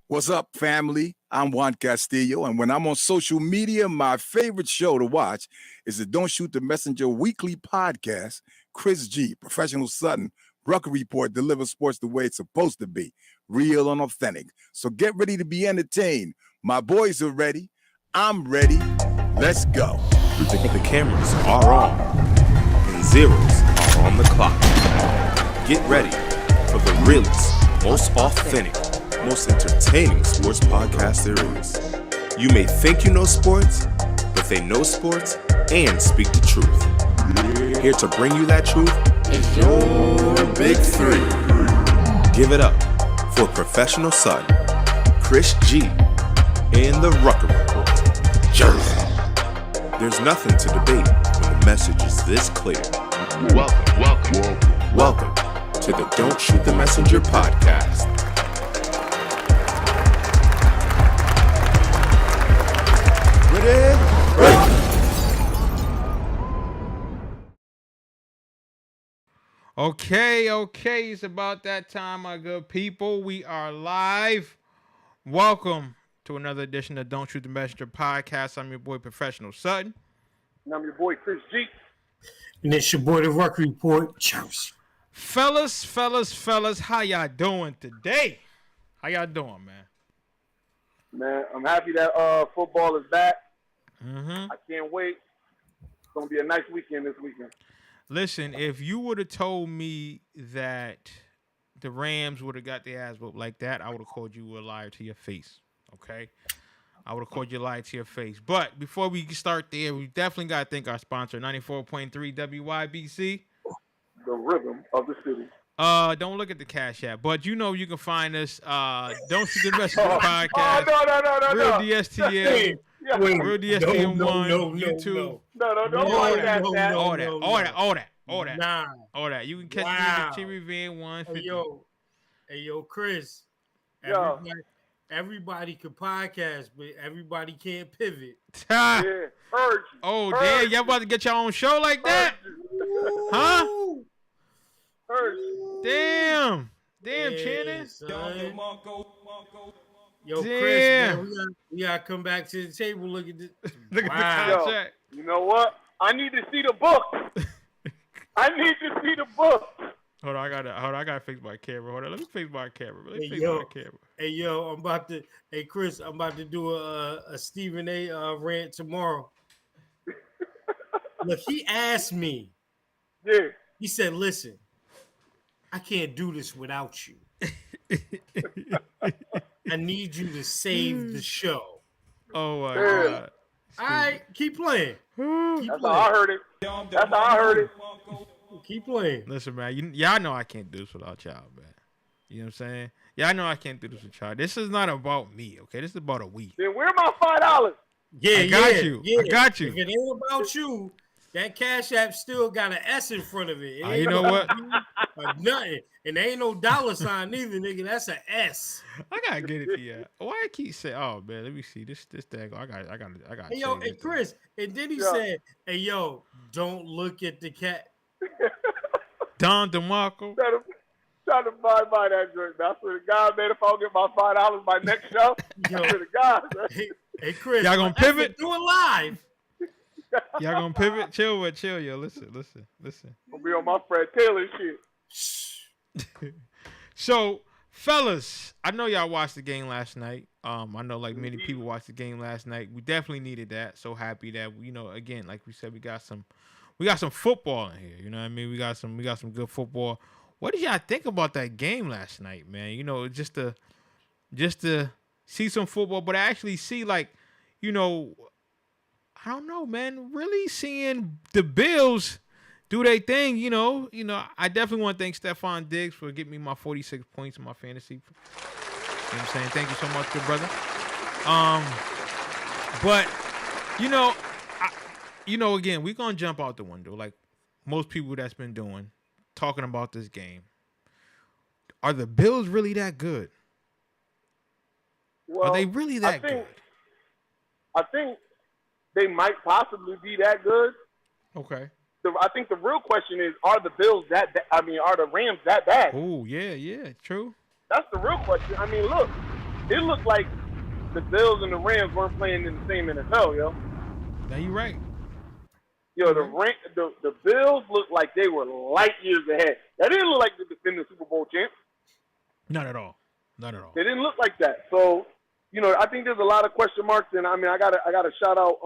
What's up, family? I'm Juan Castillo, and when I'm on social media, my favorite show to watch is the Don't Shoot the Messenger weekly podcast. Chris G, Professional Sutton, Rucker Report delivers sports the way it's supposed to be, real and authentic. So get ready to be entertained. My boys are ready. I'm ready. Let's go. The cameras are on, and zeros are on the clock. Get ready for the realest, most authentic, most entertaining sports podcast there is. You may think you know sports, but they know sports and speak the truth. Here to bring you that truth is your Big Three. Give it up for Professional Sutton, Chris G, and the Rucker Report, Jersey. There's nothing to debate when the message is this clear. Welcome to the Don't Shoot the Messenger podcast. Okay, it's about that time, my good people. We are live. Welcome to another edition of Don't Shoot the Messenger podcast. I'm your boy, Professional Sutton. And I'm your boy, Chris G. And it's your boy, the Rucker Report, Jersey. Fellas, how y'all doing today? How y'all doing, man? Man, I'm happy that football is back. Mm-hmm. I can't wait. It's going to be a nice weekend this weekend. Listen, if you would have told me that the Rams would have got their ass whooped like that, I would have called you a liar to your face, okay? I would have called you a liar to your face. But before we start there, we definitely got to thank our sponsor, 94.3 WYBC. The rhythm of the city. Don't look at the Cash App, but you know you can find us. Don't Shoot the Messenger podcast. No. Real DSTM. Yeah. Real DSTM1. YouTube. No, don't worry about that. All that. Nah. All that. You can catch me in the Cherry Van 150. Hey, yo, Chris. Yo. Everybody can podcast, but everybody can't pivot. Yeah, urge. Oh, damn. Y'all about to get your own show like that? Huh? Urge. Damn, Yeah, Channing. son. Yo, Damn. Chris, man, we gotta come back to the table. Look at this. Look at Wow. the contract. You know what? I need to see the book. Hold on, I gotta fix my camera. Hold on, let me fix my camera. Hey, yo, Chris, I'm about to do a Stephen A. Rant tomorrow. Look, he asked me. Yeah. He said, "Listen, I can't do this without you. I need you to save the show." Oh my Yeah. god. All right, keep playing. That's how I heard it. Keep playing. Listen, man, y'all know I can't do this without y'all, man. You know what I'm saying? Y'all know I can't do this with y'all. This is not about me, okay? This is about a we. Then where my $5? Yeah, I got you. Yeah. I got you. If it ain't about you, that Cash App still got an S in front of it. You know what? Nothing. And there ain't no dollar sign either, nigga. That's an S. I gotta get it to you. Why I keep saying? Oh man, let me see this thing. I got. Hey, yo, hey, Chris. And then he said, "Hey, yo, don't look at the cat." Don DeMarco. Trying to buy that drink. I swear to God, man, if I don't get my $5 by next show, Yo. I swear to God. Man. Hey, Chris. Y'all gonna pivot? Do it live. Y'all gonna pivot? Chill, yo. Listen. I'll be on my Fred Taylor shit. So, fellas, I know y'all watched the game last night. I know like many people watched the game last night. We definitely needed that. So happy that again, like we said, we got some football in here. You know what I mean? We got some good football. What did y'all think about that game last night, man? You know, just to see some football, but I actually see I don't know, man. Really seeing the Bills do their thing, I definitely want to thank Stephon Diggs for getting me my 46 points in my fantasy. You know what I'm saying? Thank you so much, good brother. But again, we're gonna jump out the window like most people that's been doing, talking about this game. Are the Bills really that good? Well, Are they really that good? I think they might possibly be that good. Okay. I think the real question is, are the Bills that? I mean, are the Rams that bad? Oh yeah, true. That's the real question. I mean, look, it looked like the Bills and the Rams weren't playing in the same NFL, yo. Now you're right. Yo, the Bills looked like they were light years ahead. That didn't look like the defending Super Bowl champs. Not at all. Not at all. They didn't look like that. So, you know, I think there's a lot of question marks, and I mean, I gotta shout out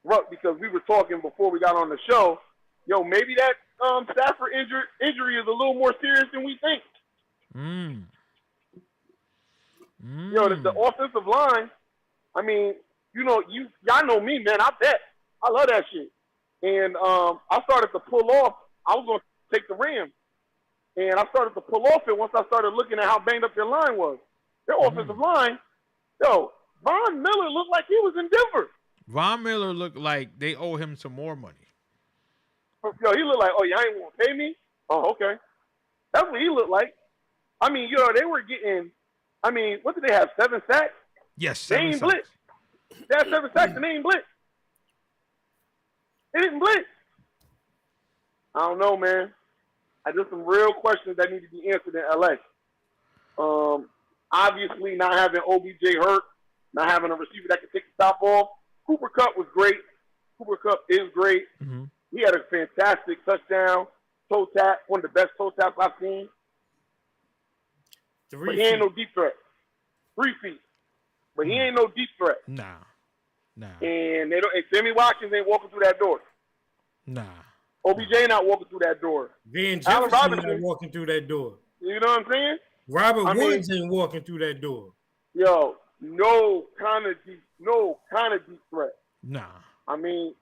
Ruck, because we were talking before we got on the show. Yo, maybe that Stafford injury is a little more serious than we think. Yo, the offensive line. I mean, you know, y'all know me, man. I bet. I love that shit. And I started to pull off. I was going to take the Rams. And I started to pull off it once I started looking at how banged up their line was. Their offensive line, yo, Von Miller looked like he was in Denver. Von Miller looked like they owe him some more money. Yo, he looked like, oh, y'all ain't going to pay me? Oh, okay. That's what he looked like. I mean, yo, they were getting, I mean, what did they have, 7 sacks? Yes, They 7 ain't sacks. blitz. They had 7 sacks and they ain't blitz. They didn't blitz. I don't know, man. There's some real questions that need to be answered in L.A. Obviously, not having OBJ hurt, not having a receiver that can take the top off. Cooper Kupp was great. Cooper Kupp is great. Mm-hmm. He had a fantastic touchdown, toe tap, one of the best toe taps I've seen. But he ain't no deep threat. 3 feet. But he ain't no deep threat. Nah. And they don't. And Sammy Watkins ain't walking through that door. Nah. OBJ not walking through that door. Van Allen Jefferson Robinson not walking through that door. You know what I'm saying? Robert Woods ain't walking through that door. Yo, no kind of deep threat. Nah. I mean,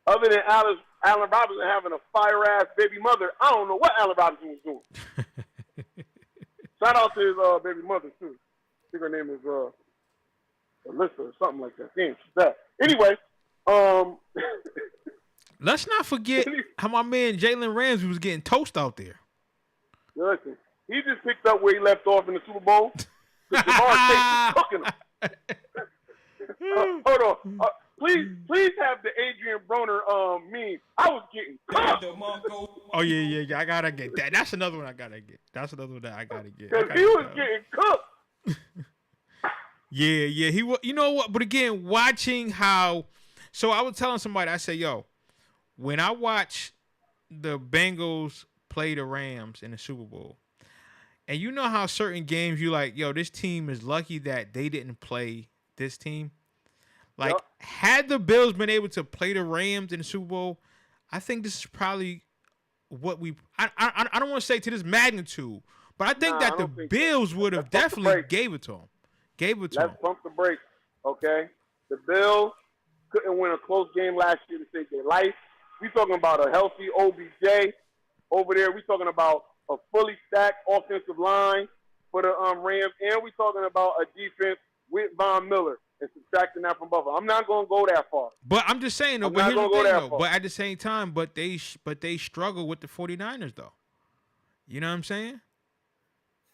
other than Allen Robinson having a fire ass baby mother, I don't know what Allen Robinson was doing. Shout out to his baby mother too. I think her name is Alyssa or something like that. Damn, she's that. Anyway, let's not forget how my man Jalen Ramsey was getting toast out there. listen, he just picked up where he left off in the Super Bowl. Jamar Chase is cooking him. Hold on. Please have the Adrian Broner meme. I was getting cooked. Oh yeah. I gotta get that. That's another one I gotta get. That's another one that I gotta get. Because he was getting cooked. Yeah. He was. You know what? But again, watching how. So I was telling somebody, I said, yo, when I watch the Bengals play the Rams in the Super Bowl, and you know how certain games you like, yo, this team is lucky that they didn't play this team. Like, Yep. had the Bills been able to play the Rams in the Super Bowl, I think this is probably what we. I don't want to say to this magnitude, but I think Nah, that I the don't think so. Bills would have Let's pump the definitely brakes. gave it to them. Let's pump the brakes, okay? The Bills couldn't win a close game last year to save their life. We talking about a healthy OBJ over there. We talking about a fully stacked offensive line for the Rams, and we talking about a defense with Von Miller and subtracting that from Buffalo. I'm not going to go that far. But I'm just saying though. I'm But not here's the gonna go thing that though. far. But at the same time, but they struggle with the 49ers though. You know what I'm saying?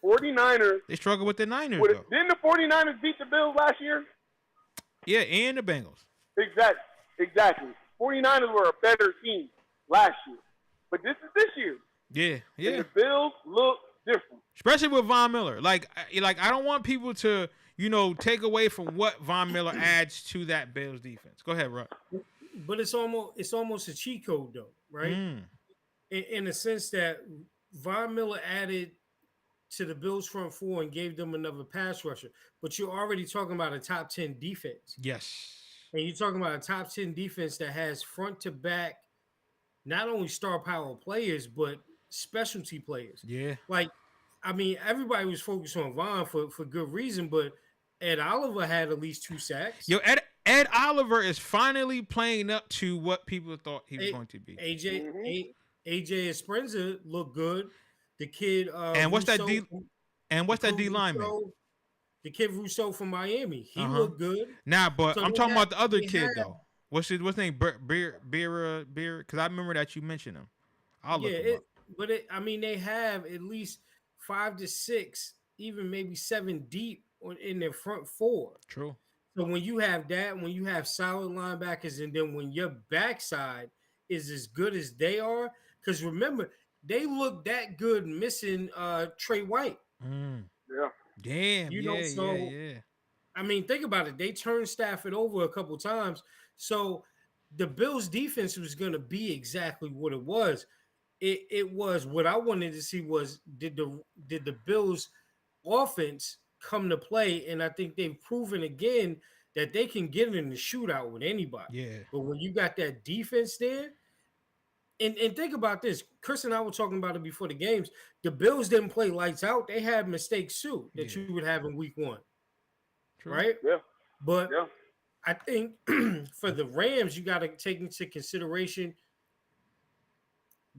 49ers. They struggle with the Niners Didn't though. the 49ers beat the Bills last year? Yeah, and the Bengals. Exactly. 49ers were a better team last year. But this is this year. Yeah. And the Bills look different. Especially with Von Miller. Like I don't want people to, take away from what Von Miller adds to that Bills defense. Go ahead, Ruck. But it's almost a cheat code though, right? In the sense that Von Miller added to the Bills front four and gave them another pass rusher. But you're already talking about a top 10 defense. Yes. And you're talking about a top 10 defense that has front to back, not only star power players, but specialty players. Yeah. Like, I mean, everybody was focused on Von for good reason, but Ed Oliver had at least 2 sacks. Yo, Ed Oliver is finally playing up to what people thought he was going to be. AJ Esprenza looked good. The kid And what's that D? And what's that D lineman? The kid Rousseau from Miami. He looked good. Nah, but So I'm they talking had- about the other they kid had- though. What's his name? Beer. Because I remember that you mentioned him. I'll look him up. I mean, they have at least 5 to 6, even maybe 7 deep in their front four. True. So when you have that, when you have solid linebackers, and then when your backside is as good as they are. Because remember, they look that good missing Trey White. Yeah. Damn. You know, Yeah. so Yeah. I mean, think about it. They turned Stafford over a couple times. So the Bills defense was going to be exactly what it was. It was what I wanted to see was did the Bills offense come to play? And I think they've proven again that they can get in the shootout with anybody. Yeah. But when you got that defense there, and think about this, Chris and I were talking about it before the games. The Bills didn't play lights out. They had mistakes too that you would have in week 1. True. Right? Yeah. But Yeah. I think for the Rams, you got to take into consideration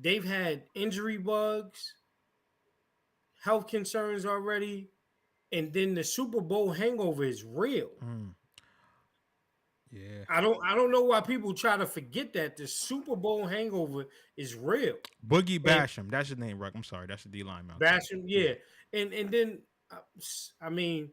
they've had injury bugs, health concerns already, and then the Super Bowl hangover is real. Yeah. I don't know why people try to forget that the Super Bowl hangover is real. Boogie Basham. That's his name, Ruck. I'm sorry. That's the D line man. Basham, yeah. And then I mean,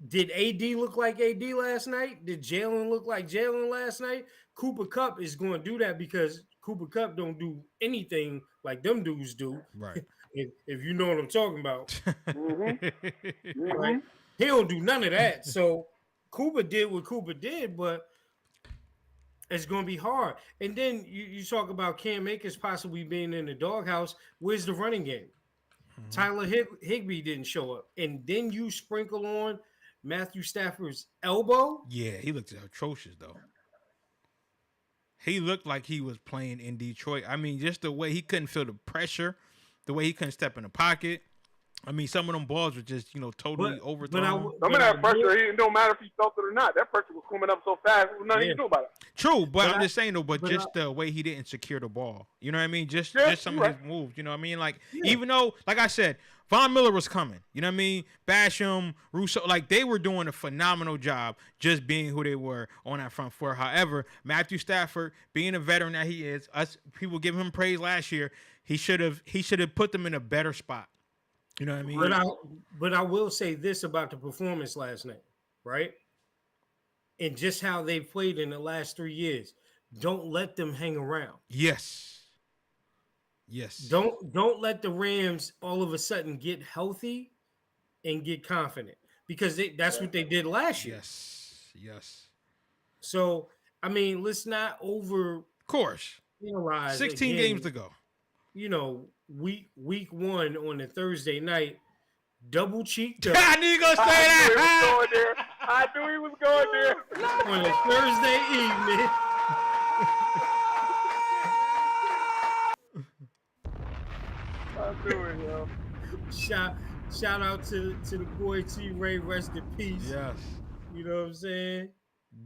did AD look like AD last night? Did Jalen look like Jalen last night? Cooper Kupp is going to do that because Cooper Kupp don't do anything like them dudes do. Right. if you know what I'm talking about. Mm-hmm. Right? He don't do none of that. So Cooper did what Cooper did, but it's going to be hard. And then you talk about Cam Akers possibly being in the doghouse. Where's the running game? Tyler Higbee didn't show up. And then you sprinkle on Matthew Stafford's elbow. Yeah, he looked atrocious, though. He looked like he was playing in Detroit. I mean, just the way he couldn't feel the pressure, the way he couldn't step in the pocket. I mean, some of them balls were just, totally overthrown. Some of that pressure, it don't matter if he felt it or not. That pressure was coming up so fast, there was nothing you can do about it. True, but I'm just saying, though, just the way he didn't secure the ball. You know what I mean? Just some of his moves, you know what I mean? Like, even though, like I said, Von Miller was coming. You know what I mean? Basham, Russo, like, they were doing a phenomenal job just being who they were on that front four. However, Matthew Stafford, being a veteran that he is, people give him praise last year, he should have put them in a better spot. You know what I mean? But I will say this about the performance last night, right? And just how they played in the last 3 years. Don't let them hang around. Yes. Don't let the Rams all of a sudden get healthy and get confident because that's what they did last year. Yes. So I mean, let's not Of course. Analyze 16 again, games to go. Week 1 on a Thursday night, double cheeked up. I knew you gonna say that. I knew he was going there. On a Thursday evening. I knew it, yo. Shout out to the boy T Ray, rest in peace. Yes. You know what I'm saying?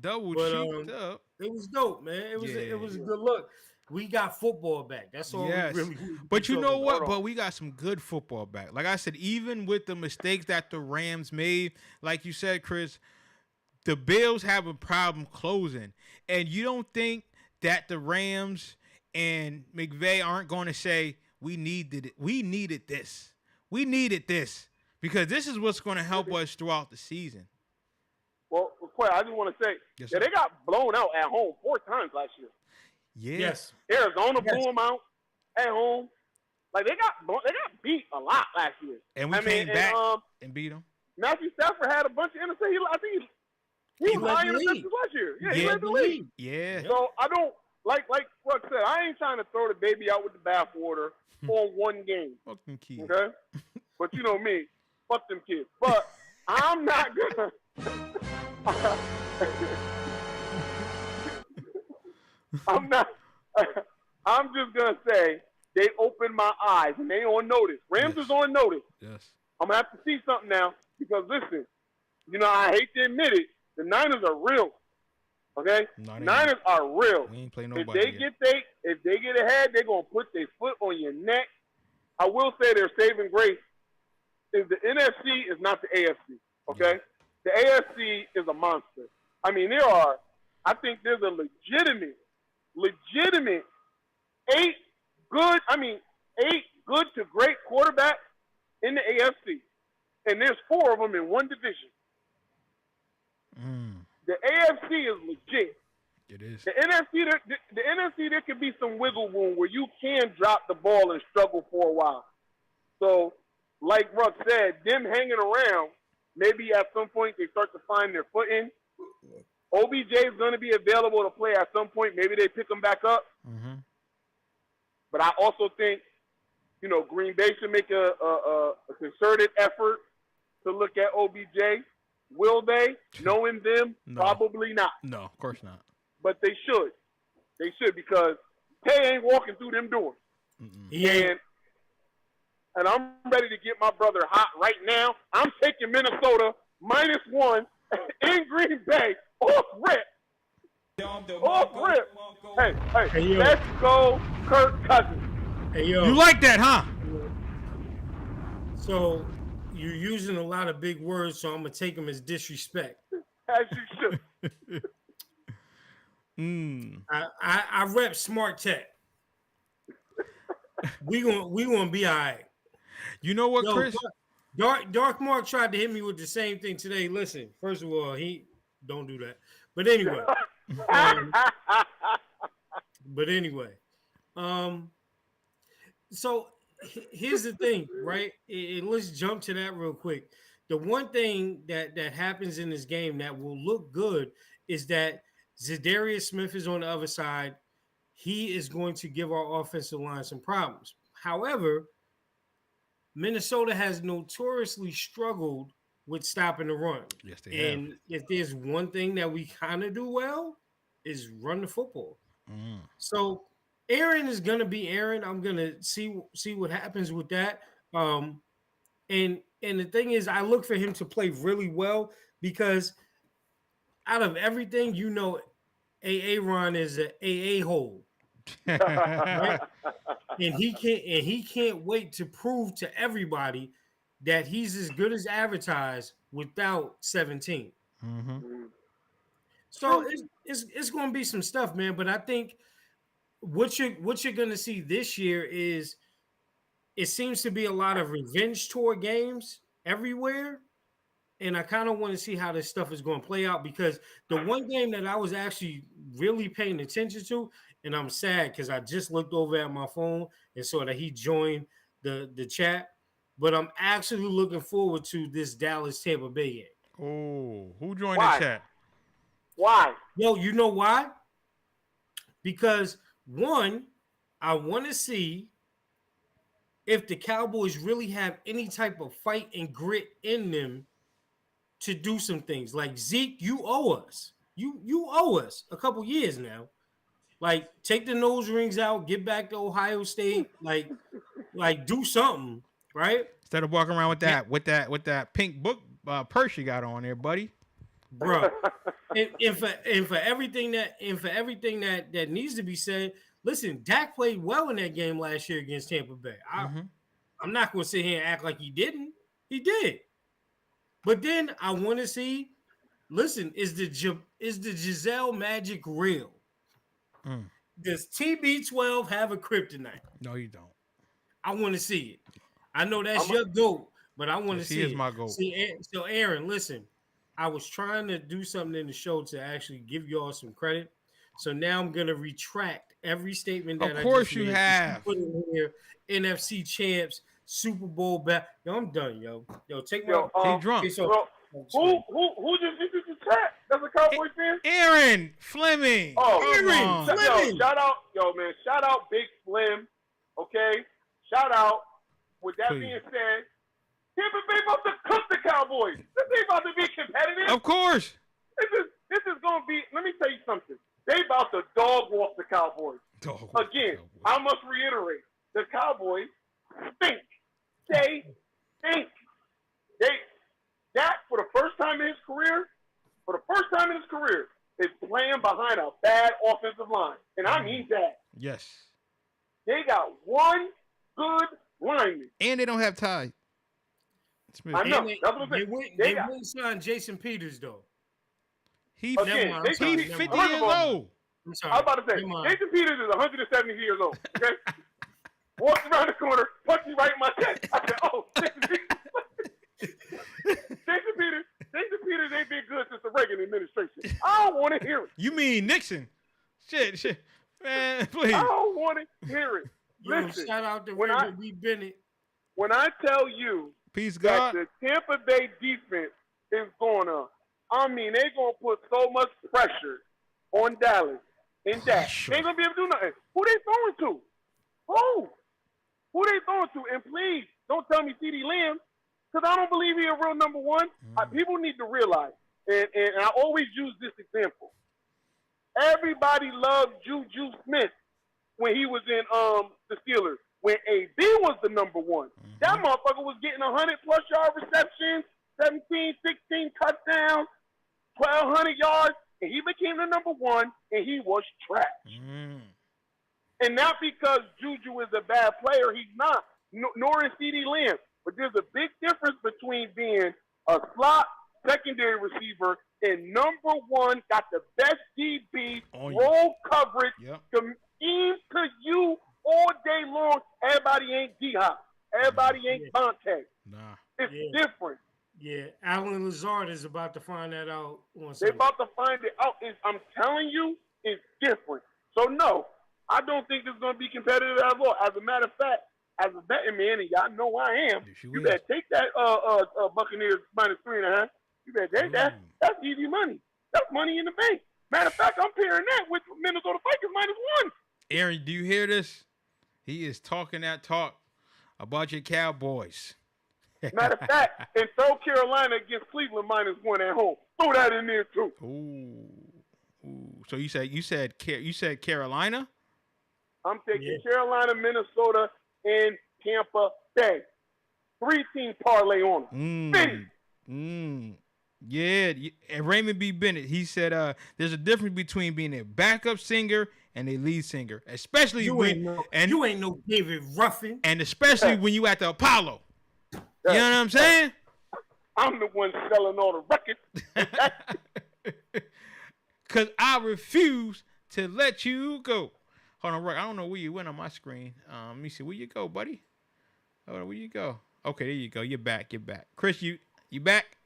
Double cheeked up. It was dope, man. It was a good look. We got football back. That's all. Yes. We really. But you know what? But we got some good football back. Like I said, even with the mistakes that the Rams made, like you said, Chris, the Bills have a problem closing. And you don't think that the Rams and McVay aren't going to say, we needed it. We needed this. We needed this. Because this is what's going to help us throughout the season. Well, Quay, I just want to say, they got blown out at home 4 times last year. Yeah. Yes. Arizona blew them out at home. Like they got beat a lot last year. And we came back and beat them. Matthew Stafford had a bunch of interceptions. I think he was high interceptions last year. Yeah, he led the league. Yeah. So I don't like Ruck said. I ain't trying to throw the baby out with the bathwater on one game. Fuck them kids. Okay, but you know me, fuck them kids. But I'm not gonna. I'm just gonna say they opened my eyes and they on notice. Rams is on notice. Yes. I'm gonna have to see something now because listen, I hate to admit it, the Niners are real. Okay, Niners are real. We ain't play nobody. If they get ahead, they're gonna put their foot on your neck. I will say their saving grace is the NFC is not the AFC. Okay, the AFC is a monster. I mean, I think there's a legitimate 8 good to great quarterbacks in the AFC. And there's 4 of them in one division. The AFC is legit. It is. The NFC, there could be some wiggle room where you can drop the ball and struggle for a while. So, like Ruck said, them hanging around, maybe at some point they start to find their footing. OBJ is going to be available to play at some point. Maybe they pick him back up. Mm-hmm. But I also think, Green Bay should make a concerted effort to look at OBJ. Will they? Knowing them, No. probably not. No, of course not. But they should. They should, because Tay ain't walking through them doors. Yeah. And I'm ready to get my brother hot right now. I'm taking Minnesota -1 in Green Bay off rip. Off rip. Hey, yo. let's go Kirk Cousins. Hey, yo. You like that, huh? So you're using a lot of big words, so I'm going to take them as disrespect. As you should. I rep Smart Tech. We gonna be all right. You know what, Yo, Chris? Dark Mark tried to hit me with the same thing today. Listen, first of all, he don't do that. But anyway, so here's the thing, right? And let's jump to that real quick. The one thing that happens in this game that will look good is that Zadarius Smith is on the other side. He is going to give our offensive line some problems. However, Minnesota has notoriously struggled with stopping the run. Yes, they have. And if there's one thing that we kind of do well, is run the football. So Aaron is gonna be Aaron. I'm gonna see what happens with that. And the thing is, I look for him to play really well because out of everything, Aaron is an AA hole. Right? And he can't wait to prove to everybody that he's as good as advertised without 17. Mm-hmm. So it's going to be some stuff, man. But I think what you're going to see this year is it seems to be a lot of revenge tour games everywhere. And I kind of want to see how this stuff is going to play out, because the one game that I was actually really paying attention to, and I'm sad because I just looked over at my phone and saw that he joined the chat, but I'm actually looking forward to this Dallas Tampa Bay game. Oh, who joined Why? the chat? Why? Yo, you know why? Because one, I want to see if the Cowboys really have any type of fight and grit in them to do some things. Like, Zeke, you owe us. You owe us a couple years now. Like, take the nose rings out, get back to Ohio State, like do something, right? Instead of walking around with that pink book purse you got on there, buddy. Bro. and for everything that needs to be said, listen, Dak played well in that game last year against Tampa Bay. I'm not going to sit here and act like he didn't. He did. But then I want to see, listen, is the Giselle magic real? Does TB12 have a kryptonite? No, you don't. I want to see it. I know that's your goat, but I want to see it. He is my goat. So Aaron, listen, I was trying to do something in the show to actually give y'all some credit. So now I'm going to retract every statement that of course I just you made. have. Put in here, NFC champs, Super Bowl back. Yo, I'm done, yo. Take my. He drunk. Okay, so, Who just did the chat? That's a Cowboy fan? Aaron Fleming. Aaron Fleming. Shout out Big Slim. Okay? Shout out. With that being said, Tampa Bay about to cook the Cowboys. This ain't about to be competitive. Of course. This is going to be, let me tell you something. They about to dog walk the Cowboys. Again, I must reiterate, the Cowboys stink. They stink. Dak, for the first time in his career, is playing behind a bad offensive line. And I mean that. Yes. They got one good lineman. And they don't have Ty Smith. I know. That's what I'm They saying. wouldn't sign Jason Peters, though. He's Again, he's 50 years old. I'm sorry. I was about to say, Jason Peters is 170 years old. Okay? Walks around the corner, punches me right in my chest. I said, oh, Jason Peters ain't been good since the Reagan administration. I don't want to hear it. You mean Nixon? Shit, man, please. I don't want to hear it. Yo, Listen, shout out to when Raymond B. Bennett. when I tell you Peace, that God. the Tampa Bay defense is gonna, they're gonna put so much pressure on Dallas and that they ain't gonna be able to do nothing. Who they throwing to? Who they throwing to? And please don't tell me CeeDee Lamb, because I don't believe he's a real number one. People need to realize, and I always use this example. Everybody loved Juju Smith when he was in the Steelers. When AB was the number one, that motherfucker was getting 100-plus yard receptions, 17, 16 touchdowns, 1,200 yards, and he became the number one, and he was trash. And not because Juju is a bad player, he's not, nor is CeeDee Lamb. But there's a big difference between being a slot secondary receiver and number one, got the best DB, roll coverage, scheme to you all day long. Everybody ain't D-Hop. Everybody ain't Vontae. It's different. Yeah, Alan Lazard is about to find that out. They're about to find it out. I'm telling you, it's different. So, no, I don't think it's going to be competitive at all. As a matter of fact, as a betting man, and y'all know I am, you better take that Buccaneers -3.5. You better take that. That's easy money. That's money in the bank. Matter of fact, I'm pairing that with Minnesota Vikings -1. Aaron, do you hear this? He is talking that talk about your Cowboys. Matter of fact, and throw Carolina against Cleveland -1 at home. Throw that in there too. Ooh. So you said Carolina? I'm taking Carolina, Minnesota, and Tampa Bay. 3-team parlay on them. Yeah, and Raymond B. Bennett, he said there's a difference between being a backup singer and a lead singer, especially you ain't no David Ruffin, and especially when you at the Apollo. You know what I'm saying? I'm the one selling all the records. Because I refuse to let you go. Hold on, Rock. I don't know where you went on my screen. Let me see. Where you go, buddy? Hold on, where you go? Okay, there you go. You're back. Chris, you back?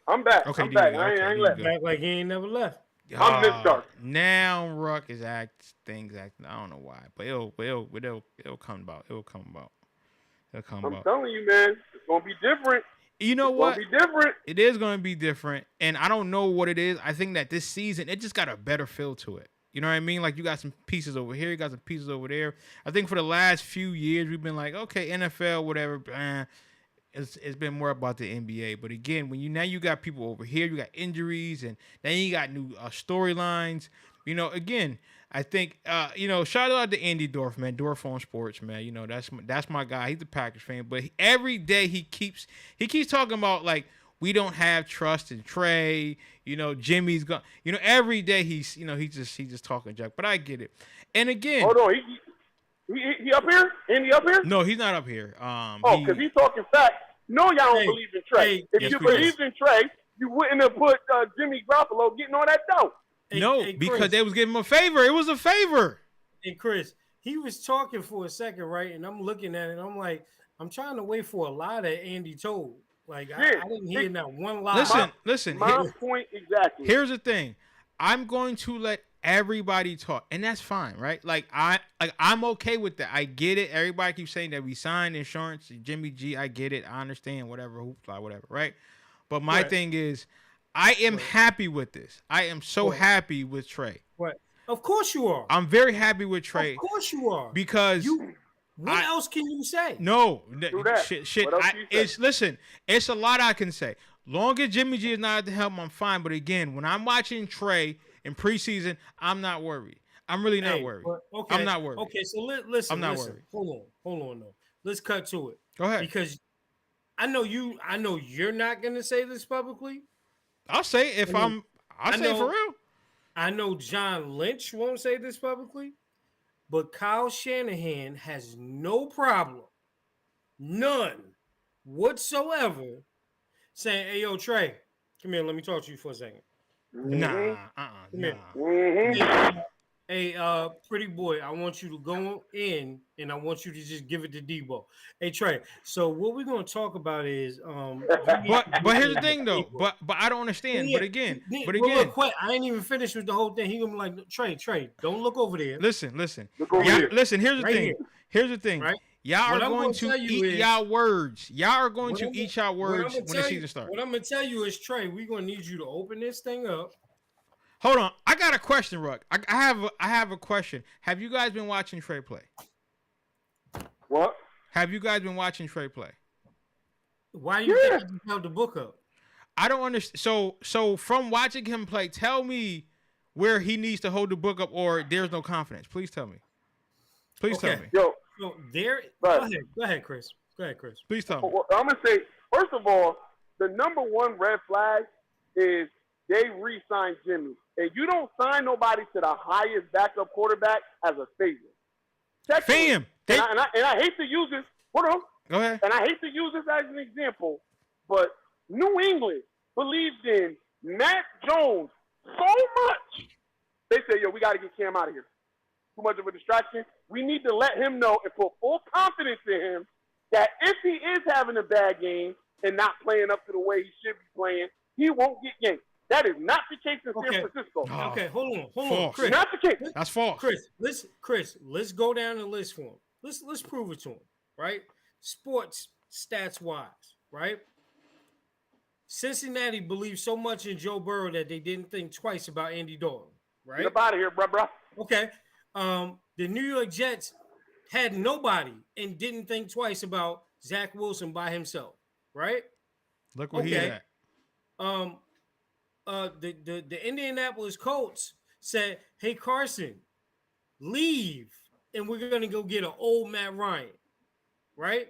I'm back. Okay, I'm back. Okay, I ain't left. Back like he ain't never left. I'm Miss Dark. Now Ruck is acting. I don't know why, but it'll come about. I'm telling you, man, it's gonna be different. You know what? It's gonna be different. It is gonna be different, and I don't know what it is. I think that this season it just got a better feel to it. You know what I mean? Like you got some pieces over here, you got some pieces over there. I think for the last few years we've been like, okay, NFL, whatever. It's been more about the NBA. But again, when you got people over here, you got injuries, and then you got new storylines. You know, again, I think shout out to Andy Dorf, man, Dorf on Sports, man. You know, that's my guy. He's a Packers fan, but every day he keeps talking about like we don't have trust in Trey. You know, Jimmy's gone. You know, every day he's just talking junk. But I get it. And again, hold on, he up here? Andy up here? No, he's not up here. Because he's talking facts. No, y'all don't believe in Trey. If you believed in Trey, you wouldn't have put Jimmy Garoppolo getting all that dough. Because they was giving him a favor. It was a favor. Hey, Chris, he was talking for a second, right? And I'm looking at it, and I'm like, I'm trying to wait for a lie that Andy told. Like, I didn't hear not one lie. Listen. My point exactly. Here's the thing. I'm going to let everybody talk, and that's fine, right? I'm okay with that. I get it. Everybody keeps saying that we signed insurance, Jimmy G. I get it. I understand. Whatever, hoopla, whatever, right? But my thing is, I am happy with this. I am so happy with Trey. What? Of course you are. I'm very happy with Trey. Of course you are. Because what else can you say? No, do that. Shit. It's a lot I can say. Long as Jimmy G is not at the helm, I'm fine. But again, when I'm watching Trey in preseason, I'm not worried. I'm really not worried. I'm not worried. Okay, so listen. I'm not worried. Hold on, though. Let's cut to it. Go ahead. Because I know you're not gonna say this publicly. I'll say it I'll say it for real. I know John Lynch won't say this publicly, but Kyle Shanahan has no problem, none whatsoever, saying, "Hey, yo, Trey, come here. Let me talk to you for a second." Nah. Come here. Hey, pretty boy, I want you to go in and I want you to just give it to Debo. Hey, Trey. So what we're gonna talk about is But here's the thing though. But I don't understand. Yeah, But again, look, quick, I ain't even finished with the whole thing. He gonna be like, Trey, don't look over there. listen. Look over Yeah, here. listen. Here's the Right thing. here. Here's the thing. Right? Y'all What are I'm going gonna to tell you eat is- y'all words. Y'all are going What to I'm eat y'all what I'm words gonna when the tell season you- starts. What I'm gonna tell you is, Trey, we're gonna need you to open this thing up. Hold on. I got a question, Ruck. I have a question. Have you guys been watching Trey play? What? Have you guys been watching Trey play? Why do you think you held the book up? I don't understand. So from watching him play, tell me where he needs to hold the book up or there's no confidence. Please tell me. Please tell Okay. me. Yo, So there. Right. Go ahead, Chris. Please tell me. well, I'm gonna say first of all, the number one red flag is they re-signed Jimmy, and you don't sign nobody to the highest backup quarterback as a favor. Secondly, Fam. and I hate to use this. Hold on. Go ahead. And I hate to use this as an example, but New England believed in Matt Jones so much. They said, yo, we got to get Cam out of here. Too much of a distraction. We need to let him know and put full confidence in him that if he is having a bad game and not playing up to the way he should be playing, he won't get yanked. That is not the case in Okay. San Francisco. Oh, Okay, hold on, False. Chris. Not the case. That's false. Chris, let's go down the list for him. Let's prove it to him, right? Sports stats wise, right? Cincinnati believed so much in Joe Burrow that they didn't think twice about Andy Dalton, right? Get up out of here, bruh. Okay. The New York Jets had nobody and didn't think twice about Zach Wilson by himself, right? Look where he Okay. at. The Indianapolis Colts said, "Hey Carson, leave, and we're gonna go get an old Matt Ryan." Right?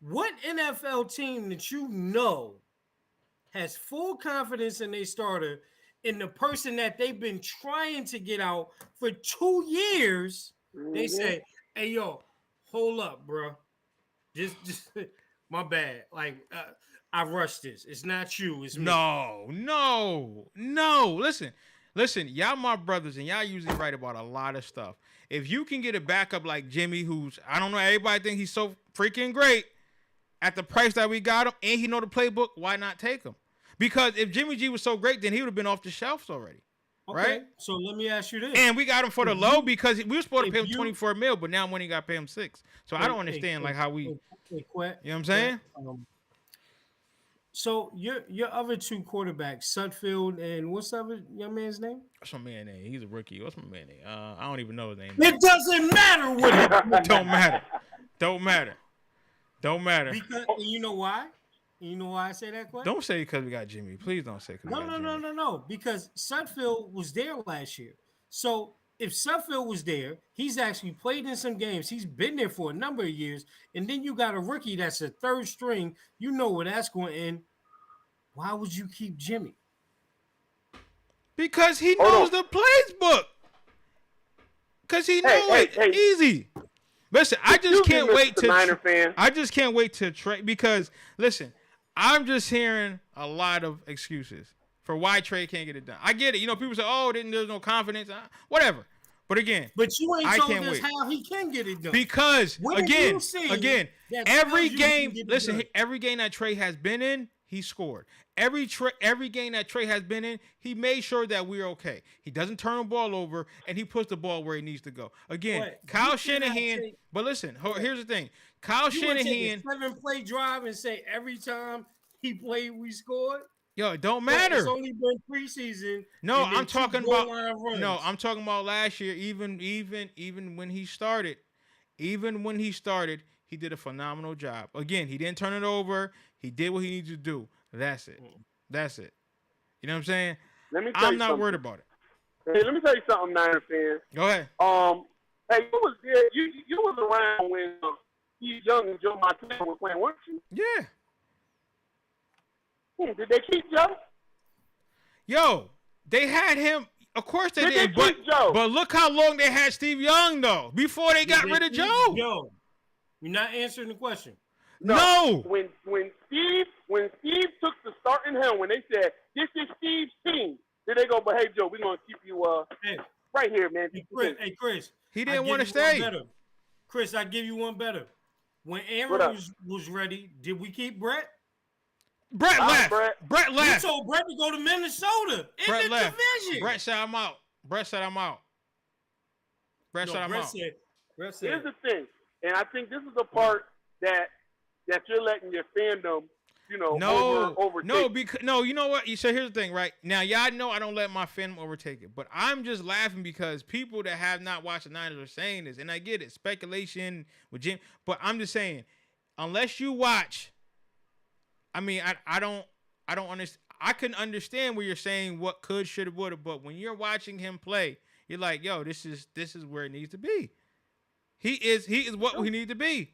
What NFL team that you know has full confidence in their starter, in the person that they've been trying to get out for 2 years? They say, "Hey yo, hold up, bro. Just my bad. Like I rushed this. It's not you. It's me." No. Listen, y'all my brothers, and y'all usually right about a lot of stuff. If you can get a backup like Jimmy, who's, I don't know, everybody think he's so freaking great at the price that we got him, and he know the playbook, why not take him? Because if Jimmy G was so great, then he would have been off the shelves already. Okay, right? So let me ask you this. And we got him for the low because we were supposed to pay him if you- 24 mil, but now money got to pay him 6. So I don't understand like how we, you know what I'm saying? So your other two quarterbacks, Sudfeld and what's the other young man's name? What's my man name? He's a rookie. What's my man name? I don't even know his name. It doesn't matter what it Don't matter. Don't matter. Don't matter. because and you know why? You know why I say that, Quay? Don't say because we got Jimmy. Please don't say because we got Jimmy. No. Because Sudfeld was there last year. So if Sudfeld was there, he's actually played in some games. He's been there for a number of years. And then you got a rookie that's a third string. You know where that's going to end. Why would you keep Jimmy? Because he knows the plays book. Because he knows it. Easy. Listen, I just can't wait to. I just can't wait to trade because listen, I'm just hearing a lot of excuses for why Trey can't get it done. I get it. You know, people say, "Oh, there's no confidence." Whatever. But again, but you ain't told can't us wait. how he can get it done. Because again, that every tells you he game. can get it Listen, done? every game that Trey has been in, he scored. Every game that Trey has been in, he made sure that we're okay. He doesn't turn the ball over, and he puts the ball where he needs to go. Again, What? Kyle You Shanahan. cannot But listen, here's the thing. Kyle You would take Shanahan. a 7-play drive and say every time he played, we scored. Yo, it don't But matter. It's only been preseason. No, and then I'm two talking goal about line runs. no, I'm talking about last year. Even when he started, he did a phenomenal job. Again, he didn't turn it over. He did what he needed to do. That's it. That's it. You know what I'm saying? I'm not worried about it. Hey, let me tell you something, Niner fans. Go ahead. Hey, you was there. You was around when Steve Young and Joe Montana were playing, weren't you? Yeah. Did they keep Joe? Yo, they had him. Of course they Did they did. But, keep Joe? but look how long they had Steve Young though before they got rid of Joe. Yo, you're not answering the question. No. When Steve took the starting helm, when they said this is Steve's team, did they go? But hey, Joe, we're gonna keep you. Hey, right here, man. Hey, Chris. He didn't want to stay. Chris, I give you one better. When Aaron was ready, did we keep Brett? Brett left. Brett left. You told Brett to go to Minnesota in the division. Brett said I'm out. Brett said I'm out. Brett said I'm out. Brett said, here's the thing, and I think this is the part that you're letting your fandom, you know, overtake. No, you know what? So here's the thing, right? Now, y'all know I don't let my fandom overtake it, but I'm just laughing because people that have not watched the Niners are saying this, and I get it, speculation with Jim, but I'm just saying, unless you watch, I mean, I don't understand. I can understand where you're saying what could, should have, would have, but when you're watching him play, you're like, yo, this is where it needs to be. He is what we need to be.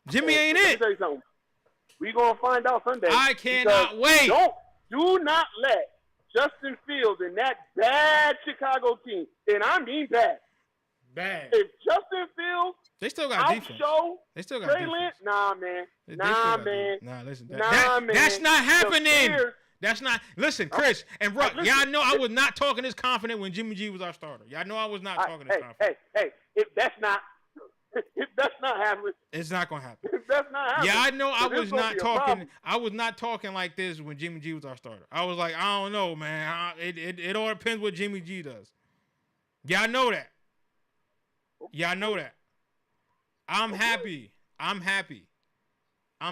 Jimmy ain't it. We're going to find out Sunday. I cannot wait. Do not let Justin Fields and that bad Chicago team, and I mean bad. If Justin Fields they still got defense. They still got defense. Lance, nah, man. Nah, listen. That's not happening. That's not. Listen, Chris and Ruck, y'all know I was not talking this confident when Jimmy G was our starter. Y'all know I was not talking this confident. Hey, if that's not happening, it's not gonna happen. If that's not happening, yeah, I know I was not talking. I was not talking like this when Jimmy G was our starter. I was like, I don't know, man. It all depends what Jimmy G does. Y'all know that. Y'all know that. I'm happy. I'm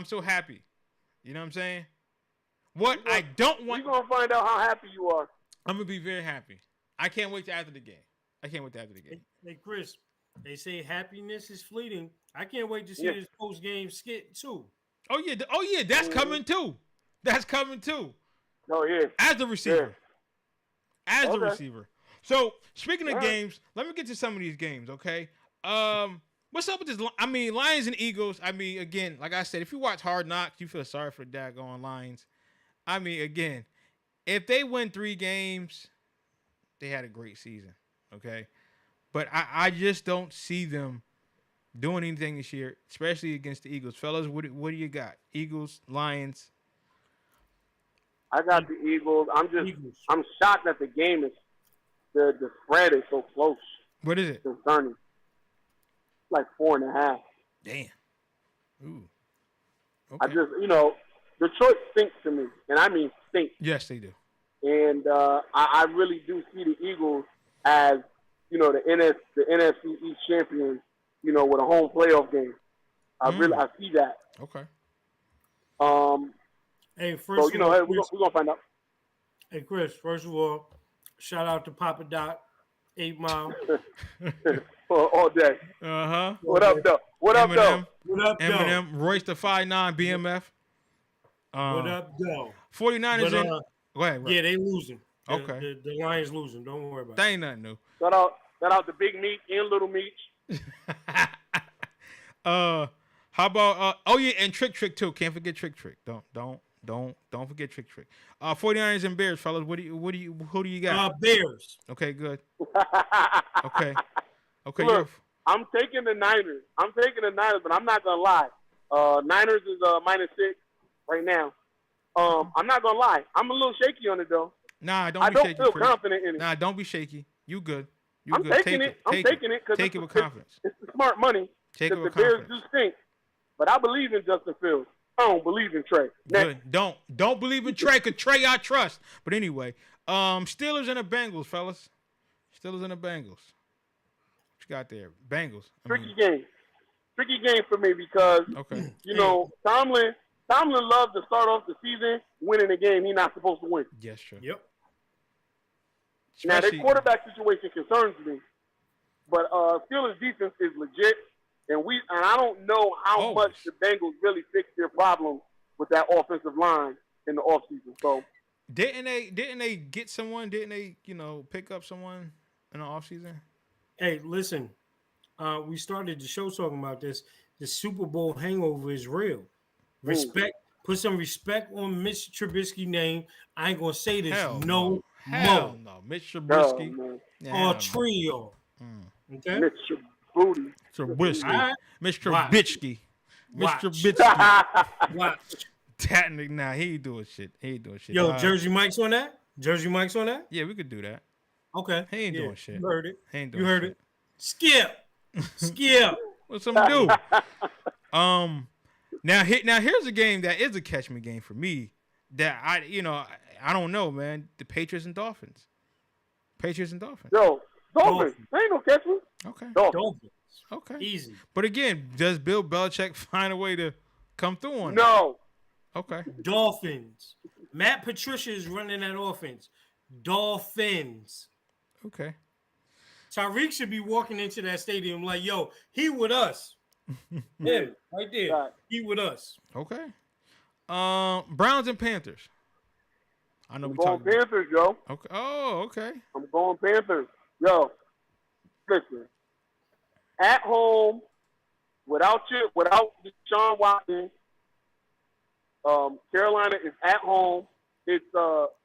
so happy. You know what I'm saying? What I don't want. You're gonna find out how happy you are. I'm gonna be very happy. I can't wait till after the game. Hey, Chris, they say happiness is fleeting. I can't wait to see this post-game skit too. Oh yeah, that's coming too. Oh yeah. As the receiver. The receiver. So speaking of games, let me get to some of these games, okay? What's up with this? I mean, Lions and Eagles. I mean, again, like I said, if you watch Hard Knocks, you feel sorry for the daggone Lions. I mean, again, if they win 3 games, they had a great season, okay? But I just don't see them doing anything this year, especially against the Eagles. Fellas, what do you got? Eagles, Lions? I got the Eagles. I'm shocked that the game is the spread is so close. What is it? Concerning. Like 4.5. Damn. Ooh. Okay. I just, Detroit stinks to me, and I mean stink. Yes, they do. And I really do see the Eagles as, the NFC East champions, with a home playoff game. I see that. Okay. Hey, first of all, we're gonna find out. Hey, Chris. First of all, shout out to Papa Doc, 8 Mile. All day. What up, though? What up, though? Eminem, Royce the 5'9", BMF. What up, though? 49ers in. Go ahead. Right. Yeah, they losing. Okay. The Lions losing. Don't worry about it. That ain't nothing new. Shout out to Big Meat and Little Meat. How about and Trick too. Can't forget Trick. Don't forget Trick. 49ers and Bears, fellas. Who do you got? Bears. Okay, good. Okay. Look, I'm taking the Niners. But I'm not gonna lie. Niners is -6 right now. I'm not gonna lie. I'm a little shaky on it though. Nah, I don't feel confident in it. Nah, don't be shaky. You good. I'm taking it. I'm taking it because take it with confidence. It's the smart money. Take it with the Bears confidence. do stink, but I believe in Justin Fields. I don't believe in Trey. Good. Don't believe in Trey, because Trey I trust. But anyway, Steelers and the Bengals, fellas. Steelers and the Bengals. What you got there? Bengals. Tricky game for me because Tomlin loves to start off the season winning a game he's not supposed to win. Yes, sure. Yep. Now, their quarterback situation concerns me, but Steelers' defense is legit, and I don't know how much the Bengals really fixed their problem with that offensive line in the offseason. So didn't they get someone? Didn't they pick up someone in the offseason? Hey, listen, we started the show talking about this. The Super Bowl hangover is real. Respect. Put some respect on Mitch Trubisky's name. I ain't gonna say this Hell no more. No, Mitch Trubisky. Or trio. Okay. Mitch Booty. Trubisky. Right. Mitch Trubisky. Mitch Watch. Trubisky. Watch. Nah, he ain't doing shit. Yo, Jersey Mike's on that? Yeah, we could do that. Okay. He ain't doing shit. You heard it. He ain't doing You heard shit. it. Skip. What's something to do? Now here's a game that is a catch me game for me that I don't know, man. The Patriots and Dolphins. Yo, Dolphins. Ain't no catch me. Okay. Dolphins. Okay. Easy. But again, does Bill Belichick find a way to come through on No. that? Okay. Dolphins. Matt Patricia is running that offense. Dolphins. Okay. Tyreek should be walking into that stadium like, yo, he with us. Him, right there. Right. He with us. Okay. Browns and Panthers. I know I'm we going talked. Panthers, yo. Okay. Oh, okay. I'm going Panthers. Yo, listen. At home, without Deshaun Watson, Carolina is at home. It's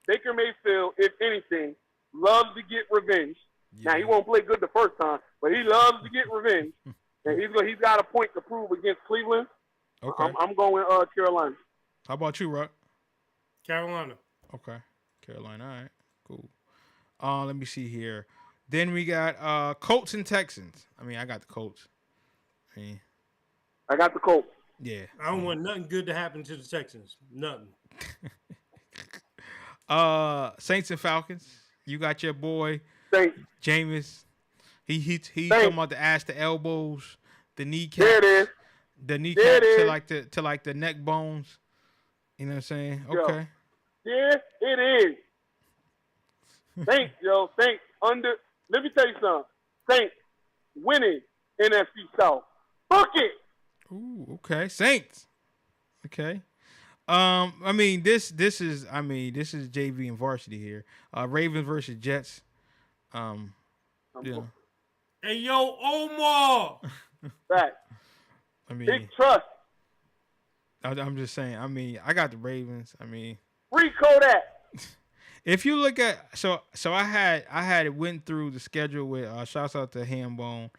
Baker Mayfield, if anything, loves to get revenge. Yeah. Now he won't play good the first time, but he loves to get revenge, and he's got a point to prove against Cleveland. Okay. I'm going Carolina. How about you, Rock? Carolina. Okay. Carolina. All right. Cool. Let me see here. Then we got Colts and Texans. I mean, I got the Colts. I got the Colts. Yeah. I don't want nothing good to happen to the Texans. Nothing. Saints and Falcons. You got your boy Saints. Jameis. He Saints. talking about the ass, the elbows, the kneecaps. There it is. The There kneecaps it to is. like the neck bones. You know what I'm saying? Yo. Okay. Yeah, it is. Saints, yo. Saints under. Let me tell you something. Saints winning NFC South. Book it. Ooh, okay. Saints. Okay. I mean, this is JV and varsity here. Ravens versus Jets. Yeah. Hey, yo, Omar. Back. I mean, Big trust. I'm just saying. I mean, I got the Ravens. I mean, Free Kodak. if you look at so I had went through the schedule with shouts out to Hambone,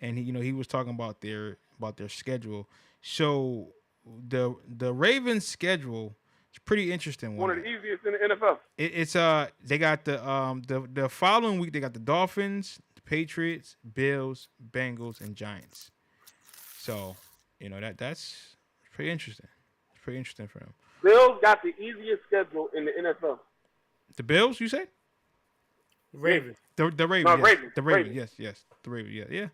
and he was talking about their schedule. So the Ravens schedule is pretty interesting. One of the easiest in the NFL. It's they got the following week they got the Dolphins, the Patriots, Bills, Bengals, and Giants. So that's pretty interesting. It's pretty interesting for them. Bills got the easiest schedule in the NFL. The Bills, you said? Ravens. The Ravens. No, Yes. Ravens. The Ravens. Yes. The Ravens. Yeah.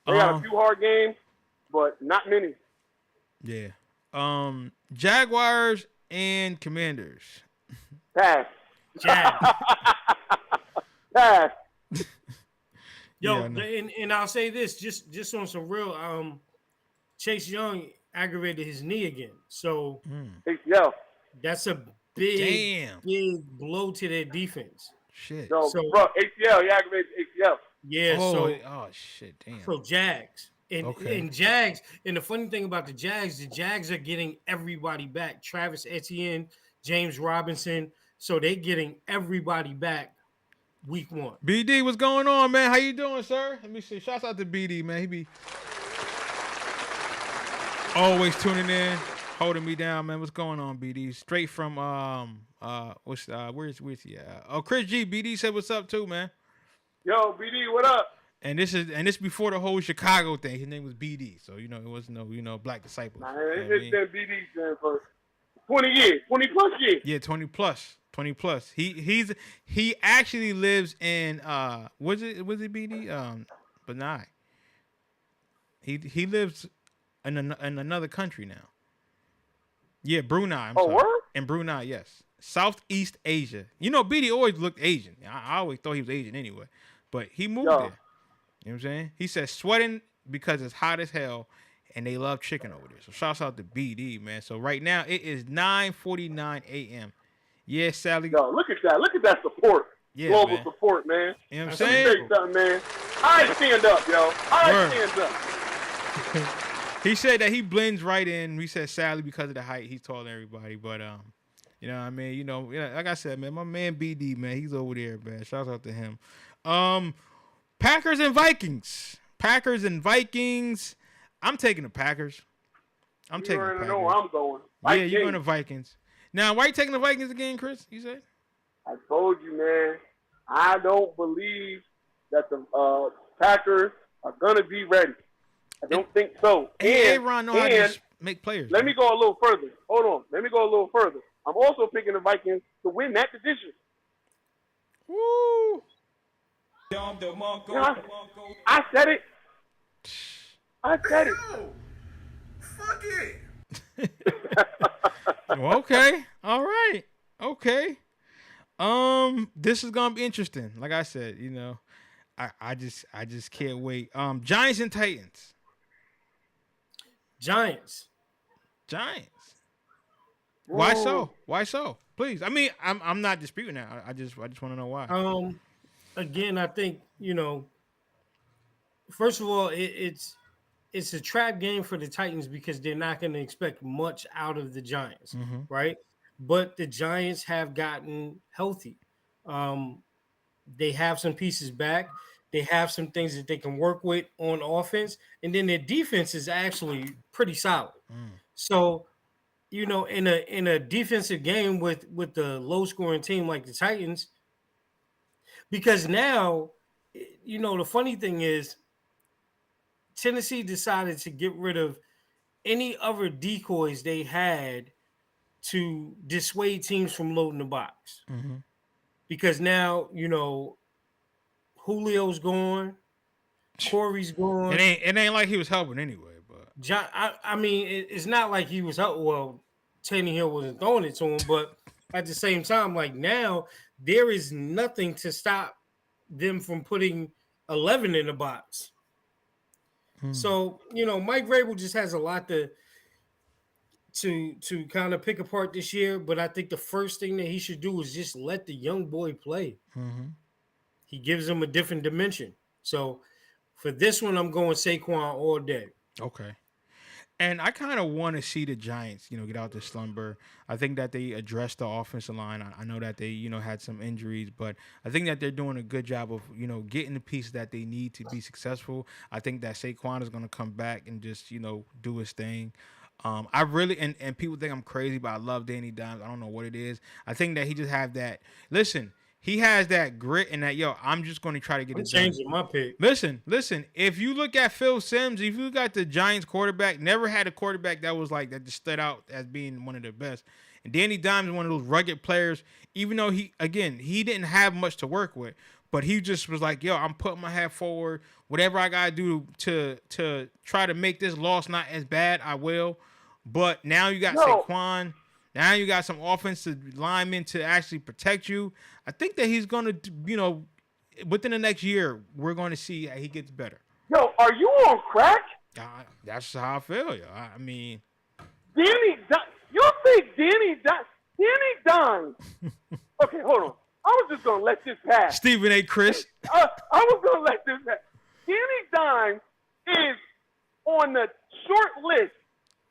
They got a few hard games, but not many. Yeah. Jaguars and Commanders. Pass. Jag. Pass. Yo, Yeah, and I'll say this, just on some real, Chase Young aggravated his knee again. So ACL. that's a big blow to their defense. Shit. No, So- bro, ACL. He aggravated ACL. Yeah, Oh shit. Damn. so Jags. Okay. And Jags, and the funny thing about the Jags are getting everybody back. Travis Etienne, James Robinson. So they're getting everybody back week 1. BD, what's going on, man? How you doing, sir? Let me see. Shouts out to BD, man. He be always tuning in, holding me down, man. What's going on, BD? Straight from where's he at? Oh, Chris G. BD said what's up too, man. Yo, BD, what up? And this before the whole Chicago thing. His name was BD, so it was no Black Disciples. Nah, You know what I it's mean? been BD man, for 20 years, 20 plus years. Yeah, 20 plus. He actually lives in was it BD? Benai. He lives in another country now. Yeah, Brunei. I'm sorry. Word? In Brunei, yes. Southeast Asia. BD always looked Asian. I always thought he was Asian anyway. But he moved there. You know what I'm saying? He said sweating because it's hot as hell and they love chicken over there. So shouts out to BD, man. So right now it is 9:49 a.m. Yeah, Sally. Yo, look at that. Look at that support. Yeah, Global man. support, man. You know what I'm Let me saying? tell you something, man. I stand up, yo. I Word. stand up. He said that he blends right in. He said sadly because of the height, he's taller than everybody. But you know what I mean? Like I said, man, my man BD, man, he's over there, man. Shouts out to him. Packers and Vikings. I'm taking the Packers. You already know where I'm going. Yeah, you're going to Vikings. Now, why you taking the Vikings again, Chris? You said? I told you, man. I don't believe that the Packers are gonna be ready. I don't think so. Aaron know how to just make players. Let me go a little further. Hold on. Let me go a little further. I'm also picking the Vikings to win that division. Woo! I said it. I said it. Fuck it. Well, okay. All right. Okay. This is gonna be interesting. Like I said, you know, I just can't wait. Giants and Titans. Giants. Why so? Why so? Please. I mean, I'm not disputing that. I just want to know why. Again, I think, you know, first of all, it's a trap game for the Titans because they're not going to expect much out of the Giants, right? But the Giants have gotten healthy. They have some pieces back. They have some things that they can work with on offense, and then their defense is actually pretty solid. So, you know, in a defensive game with the low scoring team like the Titans, because now, you know, the funny thing is Tennessee decided to get rid of any other decoys they had to dissuade teams from loading the box. Because now, you know, Julio's gone, Corey's gone. It ain't like he was helping anyway, but I mean, it's not like he was helping. Well, Tannehill wasn't throwing it to him, but at the same time, like now, there is nothing to stop them from putting 11 in the box. So, you know, Mike Vrabel just has a lot to kind of pick apart this year, but I think the first thing that he should do is just let the young boy play. He gives him a different dimension. So for this one, I'm going Saquon all day. Okay. And I kind of want to see the Giants, you know, get out this slumber. I think that they addressed the offensive line. I know that they, you know, had some injuries, but I think that they're doing a good job of, you know, getting the pieces that they need to be successful. I think that Saquon is going to come back and just, you know, do his thing. I really, and people think I'm crazy, but I love Danny Dimes. I don't know what it is. I think that he just have that. Listen, he has that grit and that, yo, I'm just going to try to get it done. Changing my pick. Listen. If you look at Phil Simms, if you look at the Giants quarterback, never had a quarterback that was like that just stood out as being one of the best. And Danny Dimes is one of those rugged players, even though he didn't have much to work with, but he just was like, yo, I'm putting my head forward. Whatever I got to do to try to make this loss not as bad, I will. But now you got Saquon. Now you got some offensive linemen to actually protect you. I think that he's going to, you know, within the next year, we're going to see how he gets better. Yo, are you on crack? That's how I feel, yo. I mean, you think Danny Dimes? Okay, hold on. I was just going to let this pass. Stephen A. Chris. I was going to let this pass. Danny Dimes is on the short list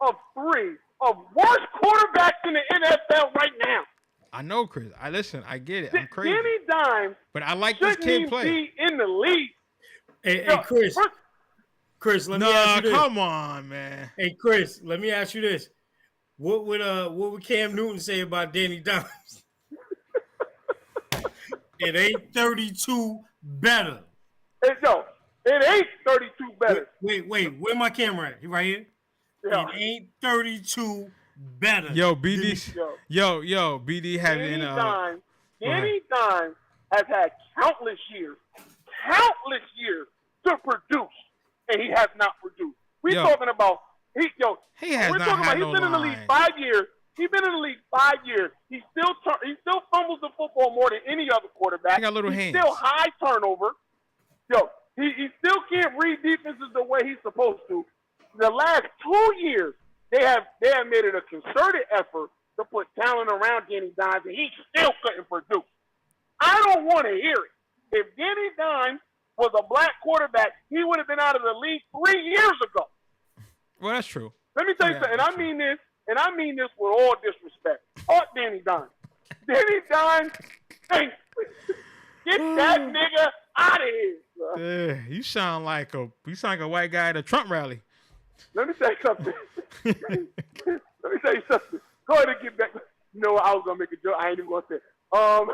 of 3 of worst quarterbacks in the NFL right now. I know, Chris. I get it. I'm crazy. Danny Dimes, but I like this kid play. Be in the league. Hey, Chris, let me ask you this. Come on, man. Hey, Chris, let me ask you this. What would Cam Newton say about Danny Dimes? It ain't 32 better. Hey, yo, it ain't 32 better. Wait, where my camera at? Right here? Yeah. It ain't 32 better. Yo, BD. Yo, BD having Danny Dimes has had countless years to produce, and he has not produced. We're talking about he's been in the league 5 years. He's been in the league 5 years. He still fumbles the football more than any other quarterback. He got little hands. Still high turnover. Yo, he still can't read defenses the way he's supposed to. The last 2 years, they have made it a concerted effort to put talent around Danny Dimes, and he still couldn't produce. I don't want to hear it. If Danny Dimes was a black quarterback, he would have been out of the league 3 years ago. Well, that's true. Let me tell you something, and I mean this with all disrespect. Fuck Danny Dimes. Danny Dimes, get that nigga out of here. You sound like a white guy at a Trump rally. Let me tell you something. Go ahead and get back. You know what? I was gonna make a joke. I ain't even gonna say it. I'll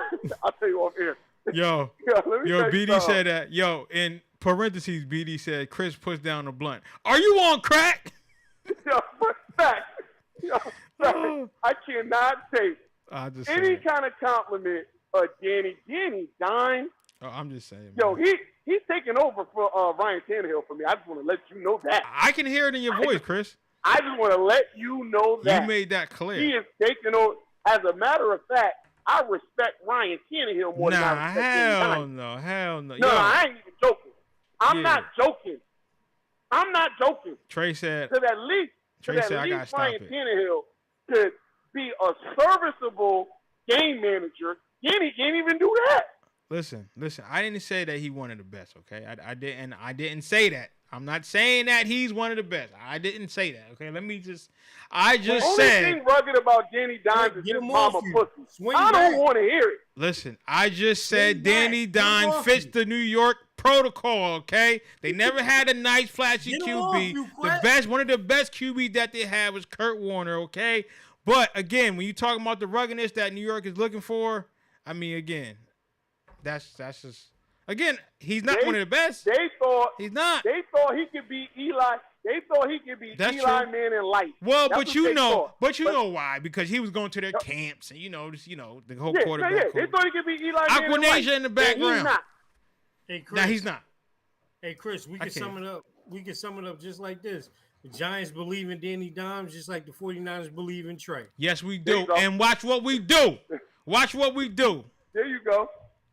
tell you off air. Yo, let me tell you BD something. said that. Yo, in parentheses, BD said Chris puts down the blunt. Are you on crack? Yo, fact. Yo, fact. I cannot take any kind of compliment of Danny Dimes. Oh, I'm just saying. Yo, Man. he's taking over for Ryan Tannehill for me. I just want to let you know that. I can hear it in your voice, Chris. I just want to let you know that. You made that clear. He is taking over. As a matter of fact, I respect Ryan Tannehill more than I respect Danny Dimes. Hell no. No, I ain't even joking. I'm not joking. I'm not joking. Trey said. Because at least I gotta stop Ryan it. Tannehill could be a serviceable game manager. Danny can't even do that. Listen. I didn't say that he one of the best. Okay, I didn't say that. I'm not saying that he's one of the best. I didn't say that. Okay, I just the said. only thing rugged about Danny Dimes is Get his him mama off you. pussy. Swing I don't back. want to hear it. Listen, I just said Swing back. Danny Get him Dimes off fits you. the New York protocol. Okay, they never had a nice flashy Get him QB. off you, One of the best QB that they had was Kurt Warner. Okay, but again, when you talking about the ruggedness that New York is looking for, I mean, again, that's just. Again, he's not one of the best. They thought He's not. They thought he could be Eli. They thought he could be That's Eli true. Manning light. Well, That's but what you they know, thought. but you know why? Because he was going to their camps and the whole quarterback. Yeah. They coach. thought he could be Eli Manning light. Aquanasia in the And background. he's not. Hey, Chris. Now he's not. Hey, Chris, we can sum it up. We can sum it up just like this. The Giants believe in Danny Dimes just like the 49ers believe in Trey. Yes, we There do. you go. And watch what we do. Watch what we do. There you go.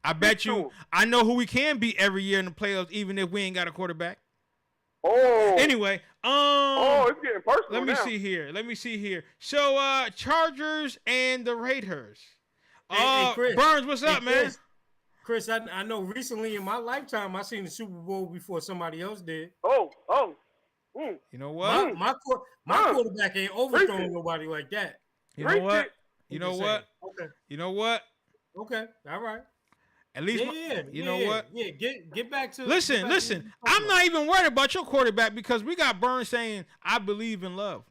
I bet you. true. I know who we can beat every year in the playoffs, even if we ain't got a quarterback. Oh. Anyway, it's getting personal let me now. see here. So, Chargers and the Raiders. Hey, Chris. Burns, what's up, man? Chris, I know recently in my lifetime I seen the Super Bowl before somebody else did. Oh. You know what? My quarterback ain't overthrowing nobody like that. You know what? You know Just what? saying. Okay. You know what? Okay. All right. At least, you know what? Yeah, get back to. Listen. I'm not even worried about your quarterback because we got Burns saying, "I believe in love."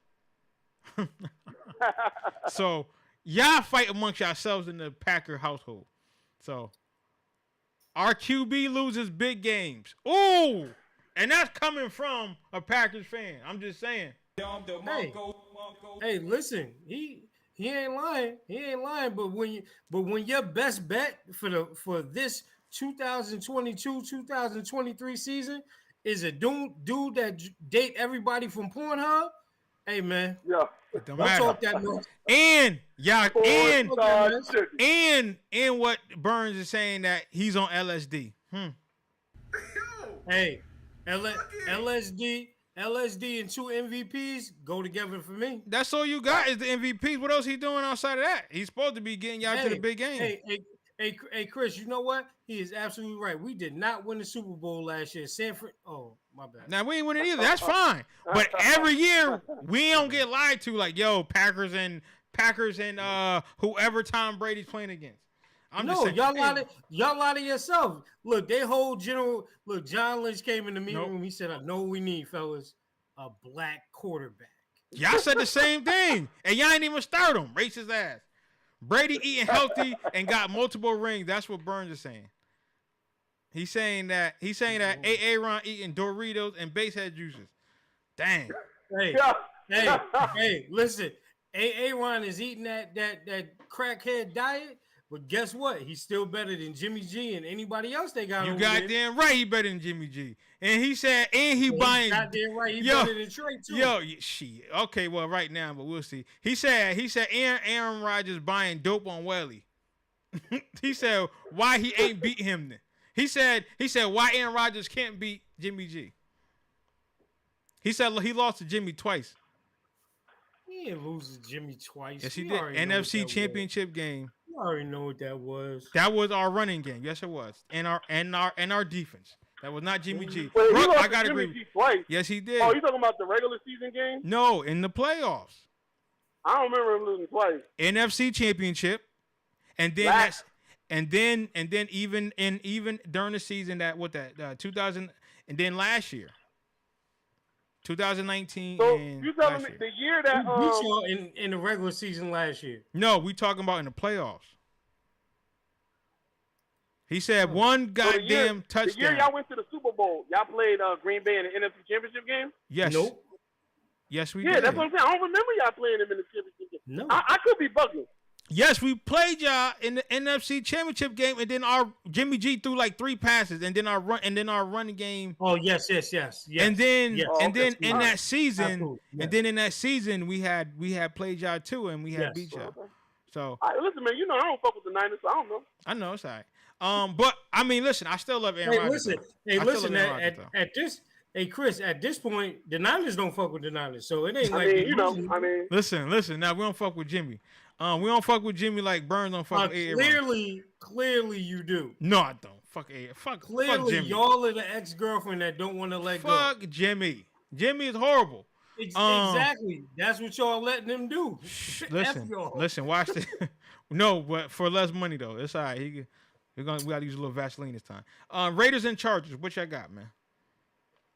So y'all fight amongst yourselves in the Packer household. So our QB loses big games. Ooh, and that's coming from a Packers fan. I'm just saying. Hey, listen, he ain't lying. He ain't lying. But when your best bet for this 2022-2023 season is a dude that date everybody from Pornhub, hey man, Yeah. It don't don't matter. talk that noise. And y'all, Chicken. and what Burns is saying that he's on LSD. Hey, LSD and 2 MVPs go together for me. That's all you got is the MVPs. What else he doing outside of that? He's supposed to be getting y'all to the big game. Hey, Chris, you know what? He is absolutely right. We did not win the Super Bowl last year. Sanford. Oh, my bad. Now we ain't winning either. That's fine. But every year we don't get lied to like, yo, Packers and whoever Tom Brady's playing against. I'm just saying, y'all lie to yourself. Look, John Lynch came in the meeting room. He said, I know what we need, fellas, a black quarterback. Y'all said the same thing, and y'all ain't even start him. Racist ass. Brady eating healthy and got multiple rings. That's what Burns is saying. He's saying that Aaron eating Doritos and basehead juices. Dang. Hey, listen. Aaron is eating that crackhead diet, but guess what? He's still better than Jimmy G and anybody else they got. You over there. goddamn right, he better than Jimmy G. And he said, and he buying. Goddamn right, he better than Trey too. Yo, shit. Okay, well, right now, but we'll see. He said Aaron Rodgers buying dope on Welly. He said why he ain't beat him then. He said why Aaron Rodgers can't beat Jimmy G. He said he lost to Jimmy twice. He didn't lose to Jimmy twice. Yes, he You did. already know what NFC that Championship game. was. You already know what that was. That was our running game. Yes, it was. And our defense. That was not Jimmy G. Wait, he Brooke, lost I gotta to Jimmy agree. G twice. Yes, he did. Oh, you talking about the regular season game? No, in the playoffs. I don't remember him losing twice. NFC Championship, and then Last- and then even during the season 2000 and then last year, 2019. So and you telling last me year. the year that We saw in the regular season last year. No, we talking about in the playoffs. He said one goddamn touchdown. The year y'all went to the Super Bowl, y'all played Green Bay in the NFC Championship game? Yes. Nope. Yes, we did. Yeah, that's what I'm saying. I don't remember y'all playing them in the championship game. No. I could be bugging. Yes, we played y'all in the NFC Championship game, and then our Jimmy G threw like 3 passes, and then our running game. Oh yes. And then in that season, Absolutely. Yes. and then in that season, we had played y'all too, and we had beat y'all. Okay. So listen, man, I don't fuck with the Niners, so I don't know. I know it's all right. But I mean, listen, I still love Aaron Rodgers. Listen. At this. Hey Chris, at this point, the Niners don't fuck with the Niners, so it ain't like Listen. Now we don't fuck with Jimmy. We don't fuck with Jimmy like Burns don't fuck with Aaron. Clearly, you do. No, I don't. Fuck Clearly, Jimmy. Y'all are the ex-girlfriend that don't want to let go. Fuck Jimmy. Jimmy is horrible. Exactly. That's what y'all letting him do. Listen. Watch this. No, but for less money though, it's all right. We gotta use a little Vaseline this time. Raiders and Chargers. What y'all got, man?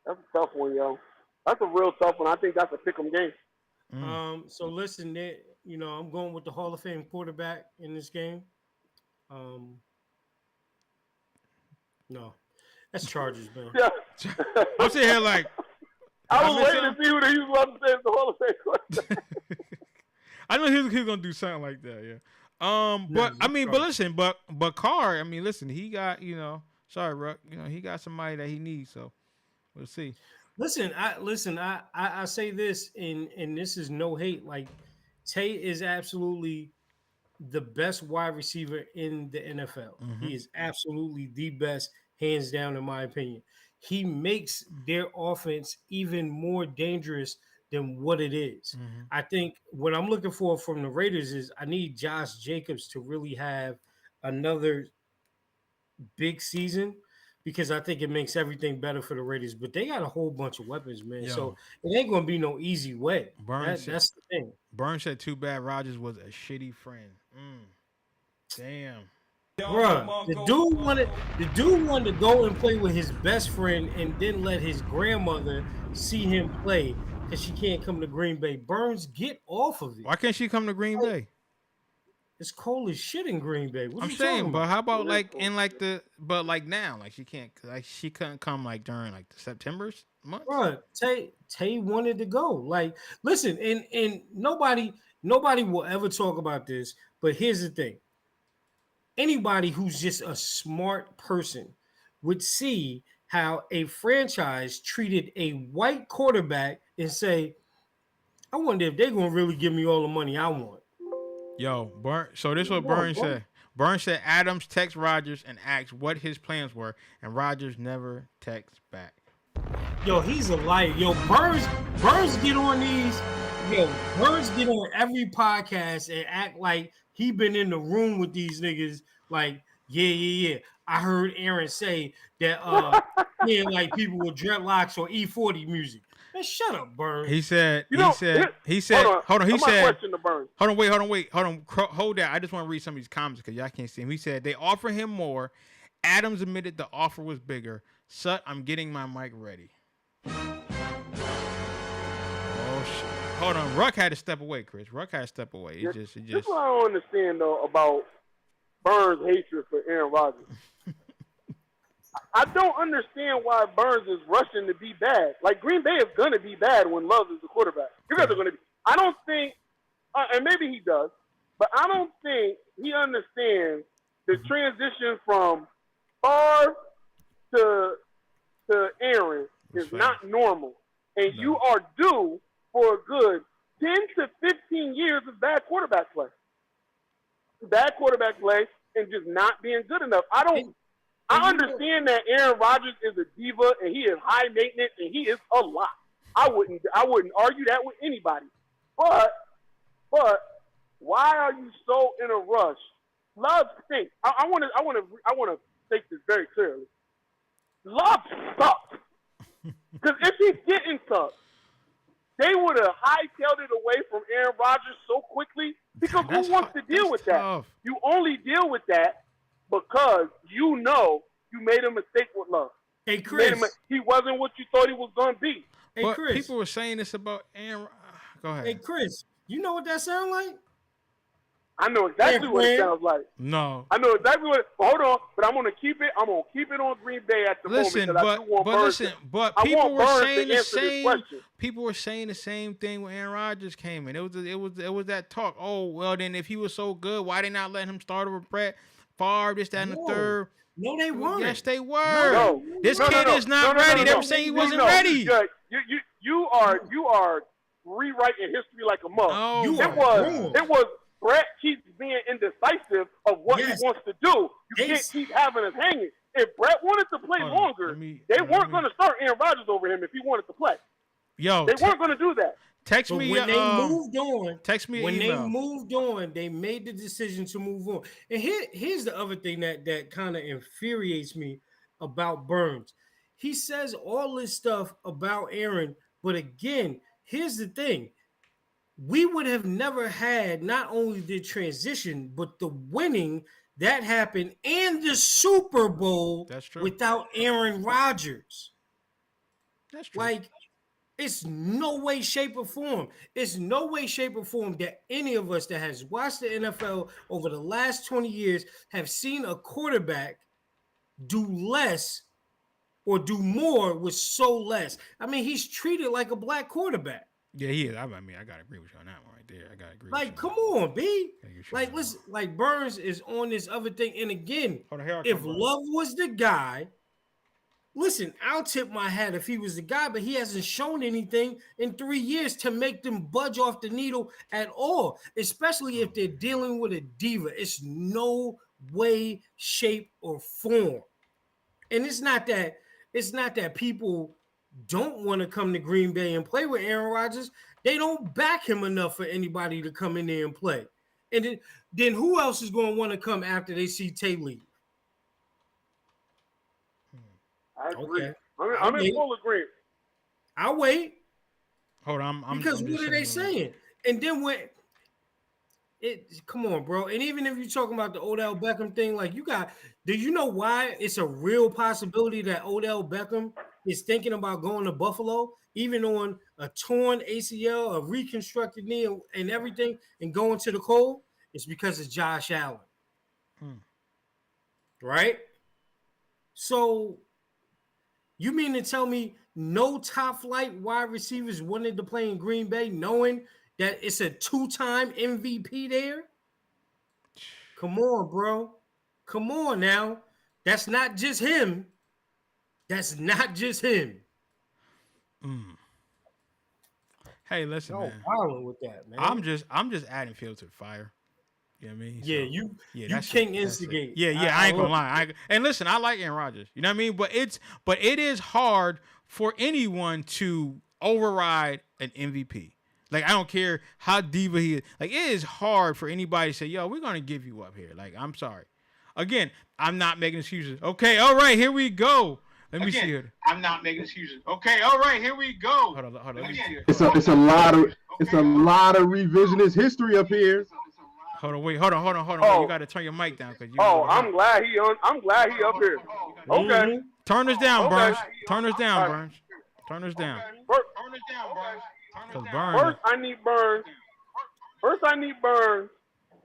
That's a tough one, yo. That's a real tough one. I think that's a pick'em game. So listen, I'm going with the Hall of Fame quarterback in this game. No, that's Chargers, man. Yeah. I'm sitting here like I was waiting to see who he was about to say is the Hall of Fame quarterback. I know he was gonna do something like that, yeah. But listen, but Carr, I mean, listen, he got sorry, Ruck, he got somebody that he needs, so. We'll see. Listen, I say this, and this is no hate. Like, Tay is absolutely the best wide receiver in the NFL. Mm-hmm. He is absolutely the best, hands down, in my opinion. He makes their offense even more dangerous than what it is. Mm-hmm. I think what I'm looking for from the Raiders is I need Josh Jacobs to really have another big season, because I think it makes everything better for the Raiders. But they got a whole bunch of weapons, man. So it ain't going to be no easy way. That's the thing. Burns said, too bad Rodgers was a shitty friend. Damn. Bruh, the dude wanted to go and play with his best friend and then let his grandmother see him play because she can't come to Green Bay. Burns, get off of it. Why can't she come to Green Bay? It's cold as shit in Green Bay. What I'm saying, but how about like now, like she couldn't come like during like the September month. Bro, Tay wanted to go. Like, listen, and nobody will ever talk about this. But here's the thing: anybody who's just a smart person would see how a franchise treated a white quarterback and say, "I wonder if they're gonna really give me all the money I want." Yo, so this is what Burns said. Burns said Adams text Rodgers and asked what his plans were, and Rodgers never texts back. Yo, he's a liar. Yo, Burns get on these. Yo, Burns get on every podcast and act like he been in the room with these niggas. Like, yeah. I heard Aaron say that he didn't like people with dreadlocks or E40 music. Man, shut up, Burns. He said. Hold on. He said. Hold that. I just want to read some of these comments because y'all can't see him. He said they offer him more. Adams admitted the offer was bigger. Sut, I'm getting my mic ready. Oh shit. Hold on. Ruck had to step away, Chris. Ruck had to step away. It just. This is what I don't understand though about Burns' hatred for Aaron Rodgers. I don't understand why Burns is rushing to be bad. Like, Green Bay is going to be bad when Love is the quarterback. You guys are going to be. I don't think, and maybe he does, but I don't think he understands the transition from Favre to Aaron is not normal. And you are due for a good 10 to 15 years of bad quarterback play. Bad quarterback play and just not being good enough. I understand that Aaron Rodgers is a diva and he is high maintenance and he is a lot. I wouldn't argue that with anybody. But why are you so in a rush? Love stinks. I want to take this very clearly. Love sucks. Because if he didn't suck, they would have hightailed it away from Aaron Rodgers so quickly because who wants to deal with that? You only deal with that because you know you made a mistake with Love. Hey, Chris. He wasn't what you thought he was going to be. Hey, but Chris. People were saying this about Aaron. Go ahead. Hey, Chris. You know what that sound like? I know exactly what it sounds like. No. I know exactly what. But hold on, but I'm gonna keep it. I'm gonna keep it on Green Bay at the moment. But people were saying the same. People were saying the same thing when Aaron Rodgers came in. It was that talk. Oh well, then if he was so good, why they not let him start over Brett Favre? This, that, and the third. No, they weren't. Yes, they were. No. This kid is not ready. They were saying he wasn't ready. You are rewriting history like a mug. Oh, it was Brett keeps being indecisive of what he wants to do. You can't keep having us hanging. If Brett wanted to play longer, they weren't going to start Aaron Rodgers over him if he wanted to play. They weren't going to do that. Text me when they moved on. Text me when email. they moved on. They made the decision to move on. And here's the other thing that kind of infuriates me about Burns. He says all this stuff about Aaron, but again, here's the thing. We would have never had not only the transition, but the winning that happened and the Super Bowl without Aaron Rodgers. That's true. Like, it's no way, shape, or form. It's no way, shape, or form that any of us that has watched the NFL over the last 20 years have seen a quarterback do less or do more with so less. I mean, he's treated like a black quarterback. Yeah, he is. I mean, I gotta agree with you on that one right there. I gotta agree. Like, come on, B. Like, listen, like Burns is on this other thing. And again, if Love was the guy, listen, I'll tip my hat if he was the guy, but he hasn't shown anything in 3 years to make them budge off the needle at all, especially if they're dealing with a diva. It's no way, shape, or form. And it's not that people don't want to come to Green Bay and play with Aaron Rodgers. They don't back him enough for anybody to come in there and play. And then who else is going to want to come after they see Tay leave? I agree. Okay. I'm in full agreement. I'll wait. Hold on. Because what are they saying? And then come on, bro. And even if you're talking about the Odell Beckham thing, like do you know why it's a real possibility that Odell Beckham is thinking about going to Buffalo, even on a torn ACL, a reconstructed knee, and everything, and going to the cold? It's because of Josh Allen. Right? So you mean to tell me no top flight wide receivers wanted to play in Green Bay knowing that it's a 2-time MVP there? Come on, bro. Come on now. That's not just him. That's not just him. Hey, listen, man. Problem with that, man. I'm just adding fuel to the fire. You know what I mean? Yeah, you can't instigate. Yeah, I ain't gonna lie. And listen, I like Aaron Rodgers. You know what I mean? But it is hard for anyone to override an MVP. Like, I don't care how diva he is. Like, it is hard for anybody to say, yo, we're gonna give you up here. Like, I'm sorry. Again, I'm not making excuses. Okay, all right, here we go. Let me see it. I'm not making excuses. Okay, all right, here we go. Hold on. It's a lot of revisionist history up here. Hold on. You got to turn your mic down I'm glad he up here. Okay. Turn us down, Burns. Turn us down, Burns. Turn us down. First, I need Burns.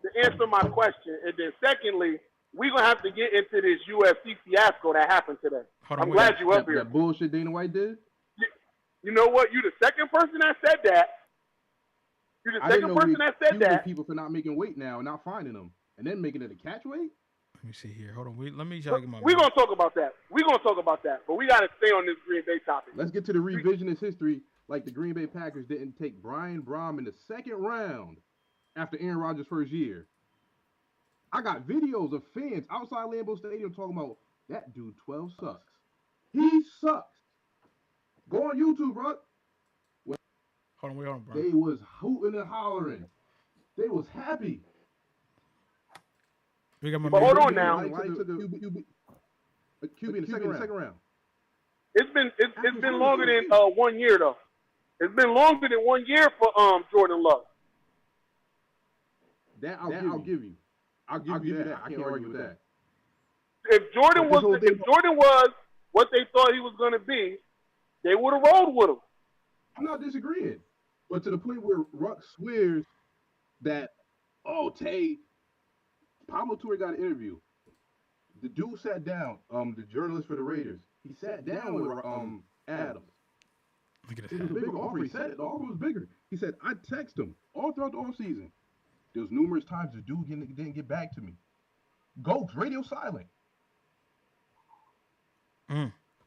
To answer my question, and then secondly, we're gonna have to get into this UFC fiasco that happened today. I'm glad you up here. That bullshit Dana White did. You know what? You the second person that said that. You're the second person that said that. People for not making weight now and not finding them, and then making it a catch weight. Let me see here. Hold on. Let me try to get my. We're gonna talk about that. But we gotta stay on this Green Bay topic. Let's get to the revisionist history. Like the Green Bay Packers didn't take Brian Brohm in the second round after Aaron Rodgers' first year. I got videos of fans outside Lambeau Stadium talking about that dude 12 sucks. He sucks. Go on YouTube, bro. Hold on, bro. They was hooting and hollering. They was happy. We got my. But hold on now. QB in the second round. It's been longer than 1 year though. It's been longer than 1 year for Jordan Love. That I'll give you. I'll give you that. I can't argue with that. If Jordan was what they thought he was going to be, they would have rolled with him. I'm not disagreeing, but to the point where Ruck swears that Oh, Tay. Pablo Torre got an interview. The dude sat down, the journalist for the Raiders. He sat down with Adams. Look at It was bigger. Aubrey said it. The offer was bigger. He said, I text him all throughout the offseason. There was numerous times the dude didn't get back to me. Ghost, radio silent.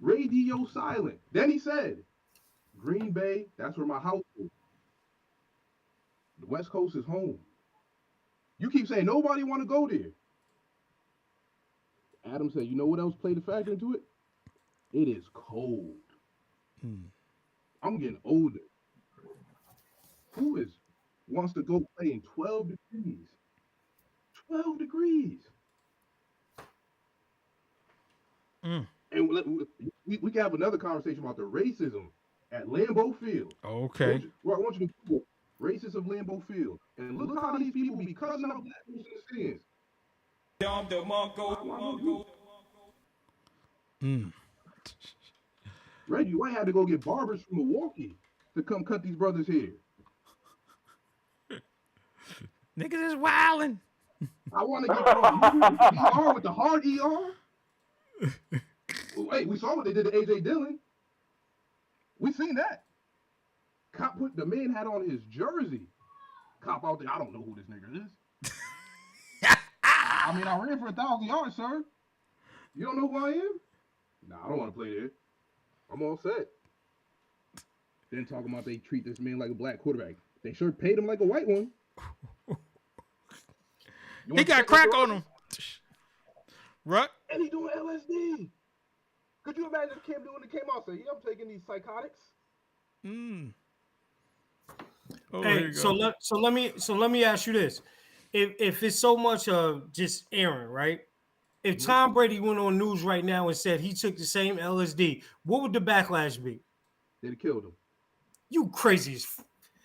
Radio silent. Then he said, Green Bay, that's where my house is. The West Coast is home. You keep saying nobody want to go there. Adam said, you know what else played a factor into it? It is cold. I'm getting older. Who wants to go play in 12 degrees? 12 degrees. And we can have another conversation about the racism at Lambeau Field. Okay. I want you to Google racism of Lambeau Field. And look how these people be cussing out black people in the stands. Reggie White had to go get barbers from Milwaukee to come cut these brothers' hair. Niggas is wildin'. I want to get ER with the hard ER. Wait, we saw what they did to AJ Dillon. We seen that. Cop put the man had on his jersey. Cop out there. I don't know who this nigga is. I mean, I ran for 1,000 yards, sir. You don't know who I am? Nah, I don't want to play there. I'm all set. Then talking about they treat this man like a black quarterback. They sure paid him like a white one. He got crack on him. Ruck. And he doing LSD. Could you imagine Cam doing the came out say, yeah, I'm taking these psychotics? Oh, Hey, so let me ask you this: if it's so much of just Aaron, right? If Tom Brady went on news right now and said he took the same LSD, what would the backlash be? They'd have killed him. You crazy as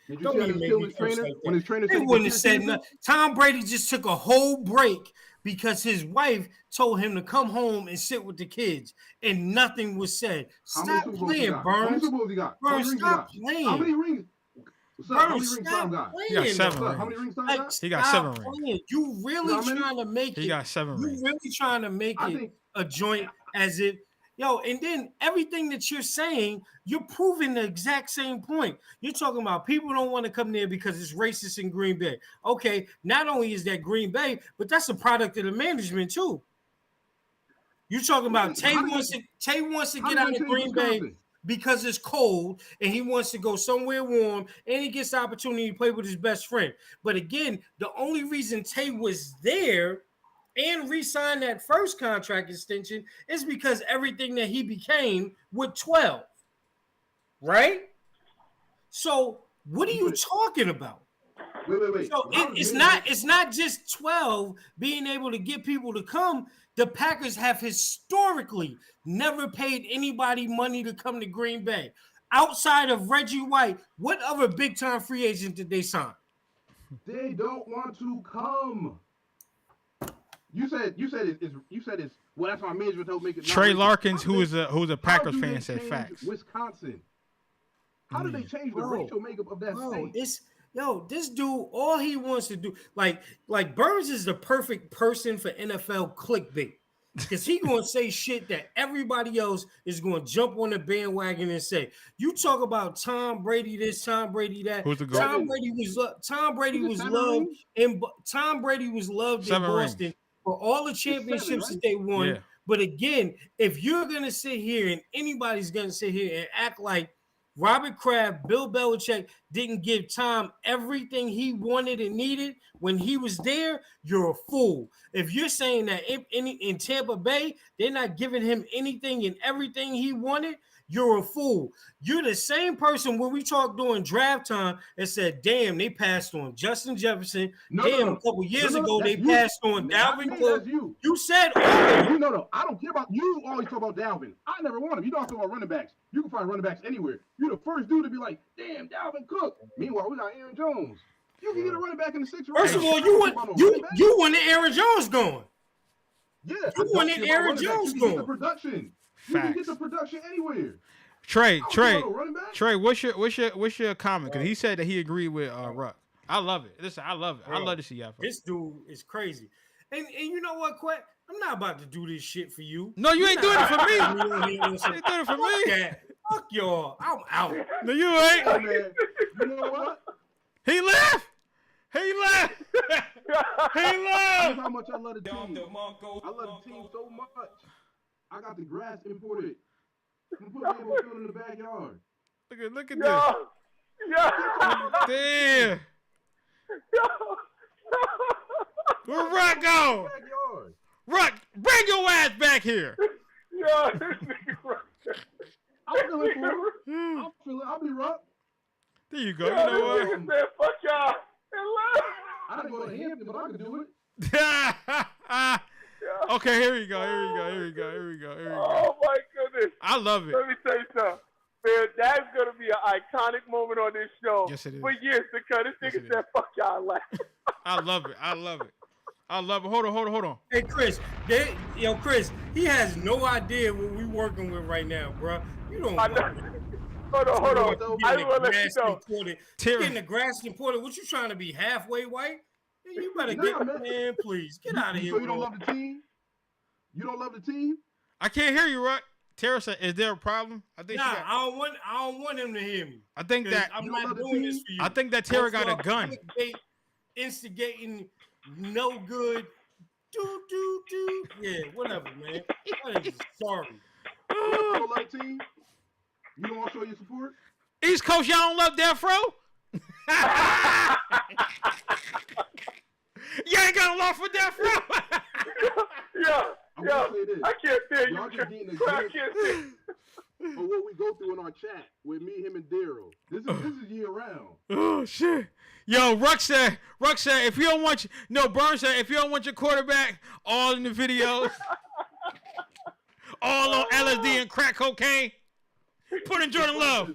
Did you Don't see how even they make killed me his feel trainer like when his trainer They said he wouldn't have could said kill nothing. Tom Brady just took a whole break because his wife told him to come home and sit with the kids, and nothing was said. How many Stop Super Bowls he playing, got? How many Burns. Super Bowls he got? How many Burns, rings he stop got? playing. How many rings? What's up? How many Burns, rings stop Tom got? He got playing. 7 What's up? How rings. many rings Tom Like, got? He got stop 7 rings. playing. You really how many? trying to make it. He got 7 You rings. really trying to make I it think a joint as if, and then everything that you're saying, you're proving the exact same point. You're talking about people don't want to come there because it's racist in Green Bay. Okay, not only is that Green Bay, but that's a product of the management too. You're talking about Tay wants to get out of Green Bay because it's cold and he wants to go somewhere warm and he gets the opportunity to play with his best friend. But again, the only reason Tay was there and re-signed that first contract extension is because everything that he became with 12, right? So what are you talking about? Wait. So it's not just 12 being able to get people to come. The Packers have historically never paid anybody money to come to Green Bay. Outside of Reggie White, what other big-time free agent did they sign? They don't want to come. You said it's well, that's why management helped make it. Trey Larkins, who's a Packers fan, said change facts. Wisconsin. How did they change the racial makeup of that state? This dude, all he wants to do, like Burns is the perfect person for NFL clickbait. Because he gonna say shit that everybody else is gonna jump on the bandwagon and say. You talk about Tom Brady this, Tom Brady that. Who's the goat? Tom Brady was loved in Boston for all the championships that they won. Yeah. But again, if you're gonna sit here and anybody's gonna sit here and act like Robert Kraft, Bill Belichick didn't give Tom everything he wanted and needed when he was there, you're a fool. If you're saying that in Tampa Bay, they're not giving him anything and everything he wanted, you're a fool. You're the same person when we talked during draft time and said, damn, they passed on Justin Jefferson. A couple years ago, they passed on Dalvin Cook. You said, I don't care about you. Always talk about Dalvin. I never want him. You don't talk about running backs. You can find running backs anywhere. You're the first dude to be like, damn, Dalvin Cook. Meanwhile, we got Aaron Jones. You can get a running back in the 6th round. First of all, you wanted Aaron Jones going. Yeah, you wanted Aaron Jones going. The production. You can get the production anywhere. Trey, what's your comment? Because he said that he agreed with Ruck. I love it. Listen, I love it. Bro, I love to see y'all. This dude is crazy. And you know what, Quet? I'm not about to do this shit for you. No, you ain't doing it for me. You You ain't doing it for me. Fuck y'all. I'm out. No, you ain't. Hey, man, you know what? He left. He left. He That's left. how much I love the team. I love the team so much. I got the grass imported. I'm putting Lambeau Field in the backyard. Look at Yo, yo, this. Damn. Where Rock go? Backyard. Rock, bring your ass back here. yo, this nigga. I'm feeling for it. I'll be rough. There you go. Yo, You know this what? nigga said, fuck y'all. And left. I didn't go to Hampton, but I could do it. Okay, here we go. Here we go. Oh my goodness. I love it. Let me tell you something. Man, that's gonna be an iconic moment on this show Yes, it is. for years to come. This Yes, nigga it said, fuck y'all laugh. I love it. I love it. Hold on. Hey, Chris. Chris, he has no idea what we working with right now, bro. You don't I know. know. Hold on. I just want to let you know. Getting the grass imported. What you trying to be halfway white? You better get, man, please. Get out of here. So you don't love the team? You don't love the team? I can't hear you, Rock. Tara said, "Is there a problem?" I think. Nah, I don't want him to hear me. I think that I'm not doing this for you. I think that Tara got a gun. Instigating, no good. Do. Yeah, whatever, man. Sorry. You don't love the team? You don't want to show your support? East Coast, y'all don't love Death Row? You ain't got a love for Death Row? Yeah, I can't tell Y'all you. just getting I can't tell you. for what we go through in our chat with me, him, and Daryl. This is year round. Oh shit! Yo, Ruck said, if you don't want, Burns said, if you don't want your quarterback all in the videos, all on LSD and crack cocaine, put in Jordan Love.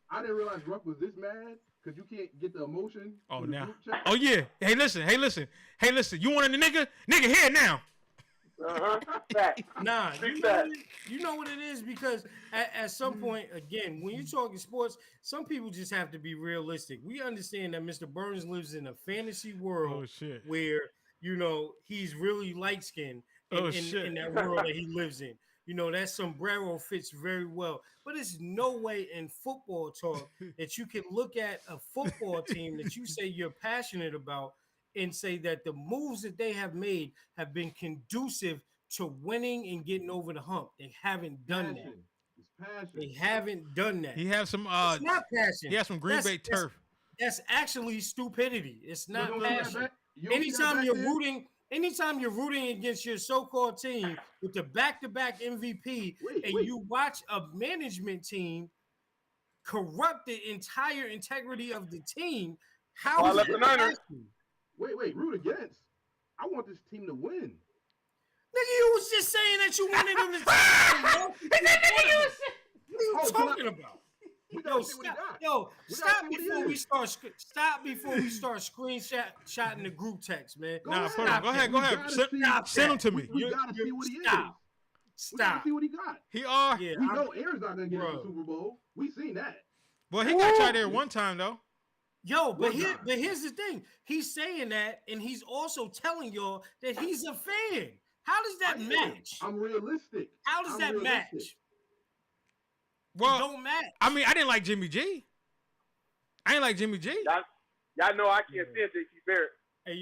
I didn't realize Ruck was this mad because you can't get the emotion. Oh, through the now. group chat. Oh yeah. Hey, listen. You want a nigga? Nigga here now. Fact. Nah, Big fact. you know what it is, because at some point, again, when you're talking sports, some people just have to be realistic. We understand that Mr. Burns lives in a fantasy world Oh shit. where, he's really light skinned in that world that he lives in. That sombrero fits very well. But there's no way in football talk that you can look at a football team that you say you're passionate about and say that the moves that they have made have been conducive to winning and getting over the hump. They haven't done that. It's passion. They haven't done that. He has some It's not passion. he has some Green Bay turf. That's actually stupidity. It's You not don't see that passion. back- you don't see that Anytime you're rooting against your so-called team with the back-to-back MVP, Wait. you watch a management team corrupt the entire integrity of the team, how I is left it the Niners. passion? Wait, root against. I want this team to win. Nigga, you was just saying that you wanted him to. What are you talking about? We Yo, gotta see what he stop! got. Yo, We stop gotta see what he before we is. start. Stop before we start screenshotting the group text, man. Go Nah, ahead. put him. Go ahead. We gotta see- Send him to me. We gotta see what he is. Stop. We gotta Stop. see what he got. He are. Yeah, We know Aaron's not gonna get Bro. to the Super Bowl. We seen that. Well, he got y'all there one time though. Yo, but One time. here's the thing. He's saying that, and he's also telling y'all that he's a fan. How does that match? I'm realistic. How does I'm that realistic. match? Well, It don't match. I mean, I didn't like Jimmy G. I ain't like Jimmy G. Y'all know I can't stand JT Barrett. Hey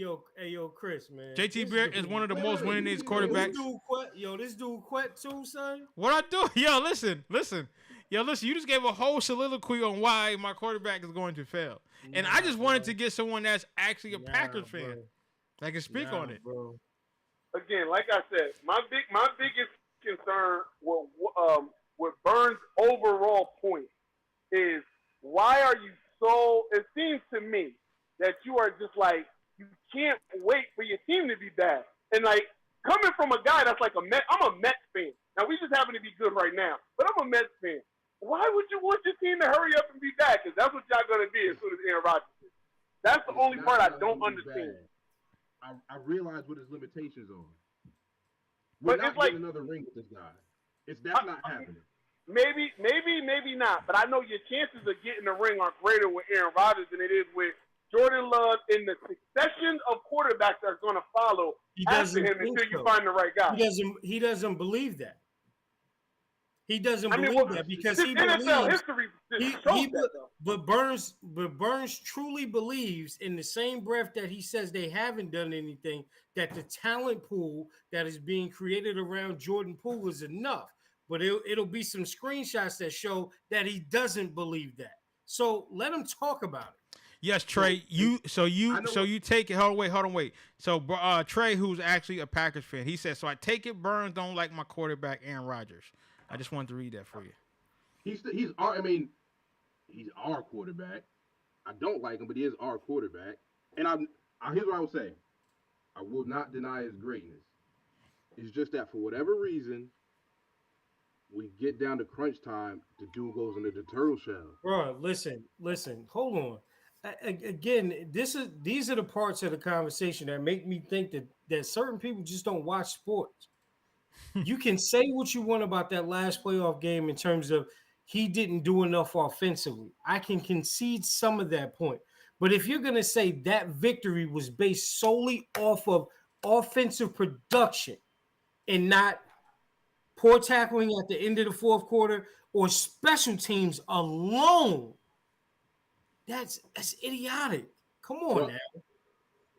yo, Chris, man. JT This Barrett is one of the Wait, most wait, winningest this quarterbacks. This dude quit too, son. What I do? Yo, listen. Yo, listen. You just gave a whole soliloquy on why my quarterback is going to fail, and I just wanted to get someone that's actually a Packers fan that can speak on it. Bro. Again, like I said, my biggest concern with Burns' overall point is why are you so? It seems to me that you are just like you can't wait for your team to be bad, and like coming from a guy that's like I'm a Mets fan. Now we just happen to be good right now, but I'm a Mets fan. Why would you want your team to hurry up and be bad? Because that's what y'all gonna be as soon as Aaron Rodgers is. That's the only part I don't understand. I realize what his limitations are. We're But not it's like- getting another ring with this guy. That's not happening. Maybe not. But I know your chances of getting the ring are greater with Aaron Rodgers than it is with Jordan Love in the succession of quarterbacks that are going to follow after him until you find the right guy. He doesn't believe that. He doesn't believe that because he NFL believes history shows that, though. But Burns truly believes in the same breath that he says they haven't done anything, that the talent pool that is being created around Jordan Poole is enough. But it'll be some screenshots that show that he doesn't believe that. So let him talk about it. Yes, Trey. You take it. Hold on, wait. So Trey, who's actually a Packers fan, he said, so I take it Burns don't like my quarterback Aaron Rodgers. I just wanted to read that for you. He's our quarterback. I don't like him, but he is our quarterback. And here's what I will say. I will not deny his greatness. It's just that for whatever reason, we get down to crunch time, the dude goes into the turtle shell. Bro, listen, hold on. Again, these are the parts of the conversation that make me think that certain people just don't watch sports. You can say what you want about that last playoff game in terms of he didn't do enough offensively. I can concede some of that point. But if you're going to say that victory was based solely off of offensive production and not poor tackling at the end of the fourth quarter or special teams alone, that's idiotic. Come on now.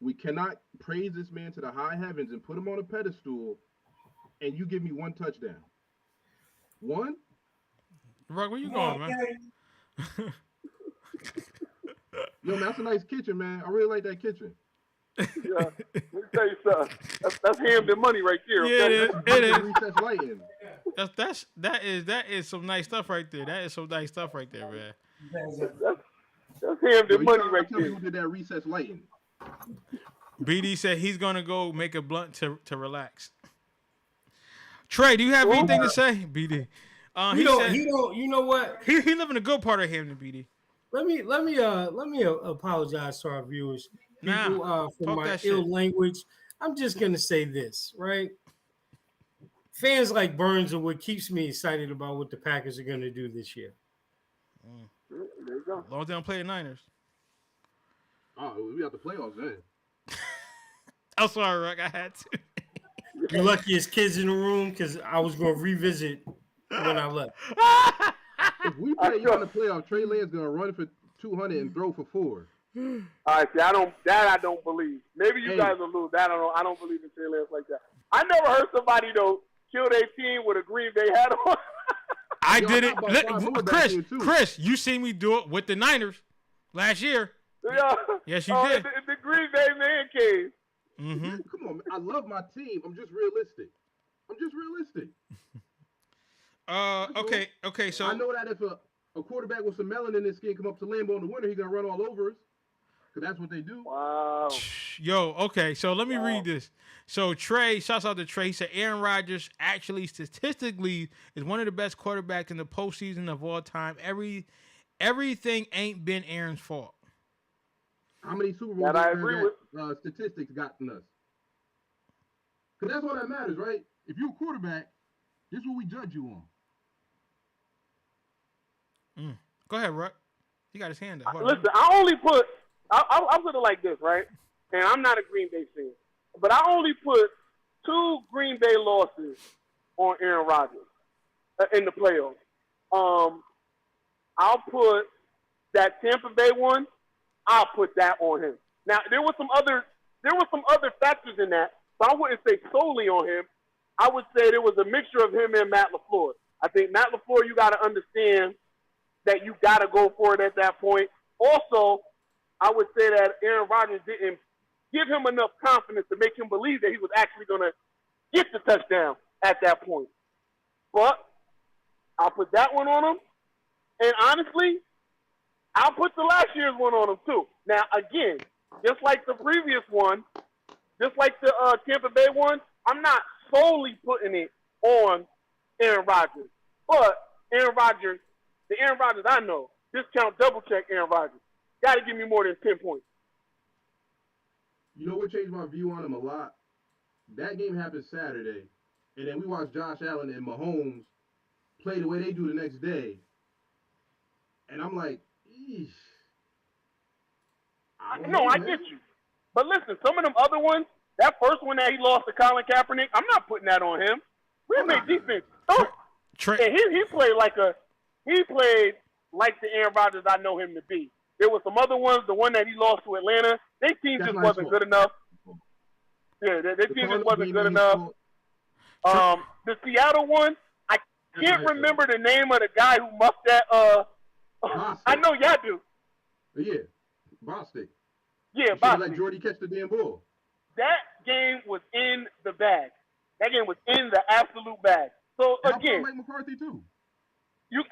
We cannot praise this man to the high heavens and put him on a pedestal and you give me one touchdown. One? Rock, where you going, man? Yo, man, that's a nice kitchen, man. I really like that kitchen. Yeah, let me tell you something. That's Hamden money right there. Yeah, Okay? it is. Recess lighting. That is some nice stuff right there. That is some nice stuff right there, man. That's Hamden money right there. Who did that recess lighting? BD said he's gonna go make a blunt to relax. Trey, do you have anything to say, BD? He don't. You know what? He live in a good part of Hamden, BD. Let me apologize to our viewers, people, for my ill language. I'm just gonna say this, right? Fans like Burns are what keeps me excited about what the Packers are gonna do this year. There you go. As long as they don't play the Niners. Oh, we got the playoffs then. I'm sorry, Rock. I had to. You're lucky as kids in the room because I was gonna revisit when I left. If we play you in the playoff, Trey Lance gonna run for 200 and throw for 4. All right, see, I don't believe. Maybe you guys will lose. I don't know. I don't believe in Trey Lance like that. I never heard somebody though kill their team with a Green Bay hat on. I did it. Chris, you seen me do it with the Niners last year. Yeah. Yes, you did. The Green Bay man cave. Mm-hmm. Come on, man. I love my team. I'm just realistic. Okay. So I know that if a quarterback with some melanin in his skin come up to Lambeau in the winter, he's gonna run all over us. Cause that's what they do. Wow. Yo, okay. So let me read this. So Trey, shouts out to Trey. He said Aaron Rodgers actually statistically is one of the best quarterbacks in the postseason of all time. Everything ain't been Aaron's fault. How many Super Bowls I agree with statistics gotten us? Because that's all that matters, right? If you're a quarterback, this is what we judge you on. Go ahead, Ruck. He got his hand up. Listen, I'll put it like this, right? And I'm not a Green Bay fan, but I only put 2 Green Bay losses on Aaron Rodgers in the playoffs. I'll put that Tampa Bay one. I'll put that on him. Now there were some other factors in that, but I wouldn't say solely on him. I would say there was a mixture of him and Matt LaFleur. I think Matt LaFleur, you got to understand that you got to go for it at that point. Also, I would say that Aaron Rodgers didn't give him enough confidence to make him believe that he was actually going to get the touchdown at that point. But I'll put that one on him. And honestly, I'll put the last year's one on him too. Now, again, just like the previous one, just like the Tampa Bay one, I'm not solely putting it on Aaron Rodgers. But Aaron Rodgers, the Aaron Rodgers I know, discount double check Aaron Rodgers. Got to give me more than 10 points. You know what changed my view on him a lot? That game happened Saturday, and then we watched Josh Allen and Mahomes play the way they do the next day. And I'm like, eesh. No, I get you. But listen, some of them other ones, that first one that he lost to Colin Kaepernick, I'm not putting that on him. Green Bay defense. And he played like the Aaron Rodgers I know him to be. There were some other ones, the one that he lost to Atlanta, their team just wasn't good enough. Yeah, their team just wasn't good enough. The Seattle one, I can't remember the name of the guy who muffed that. I know y'all do. Yeah, Bostic. Yeah, Bostic. Let Jordy catch the damn ball. That game was in the bag. That game was in the absolute bag. So again, Mike McCarthy too.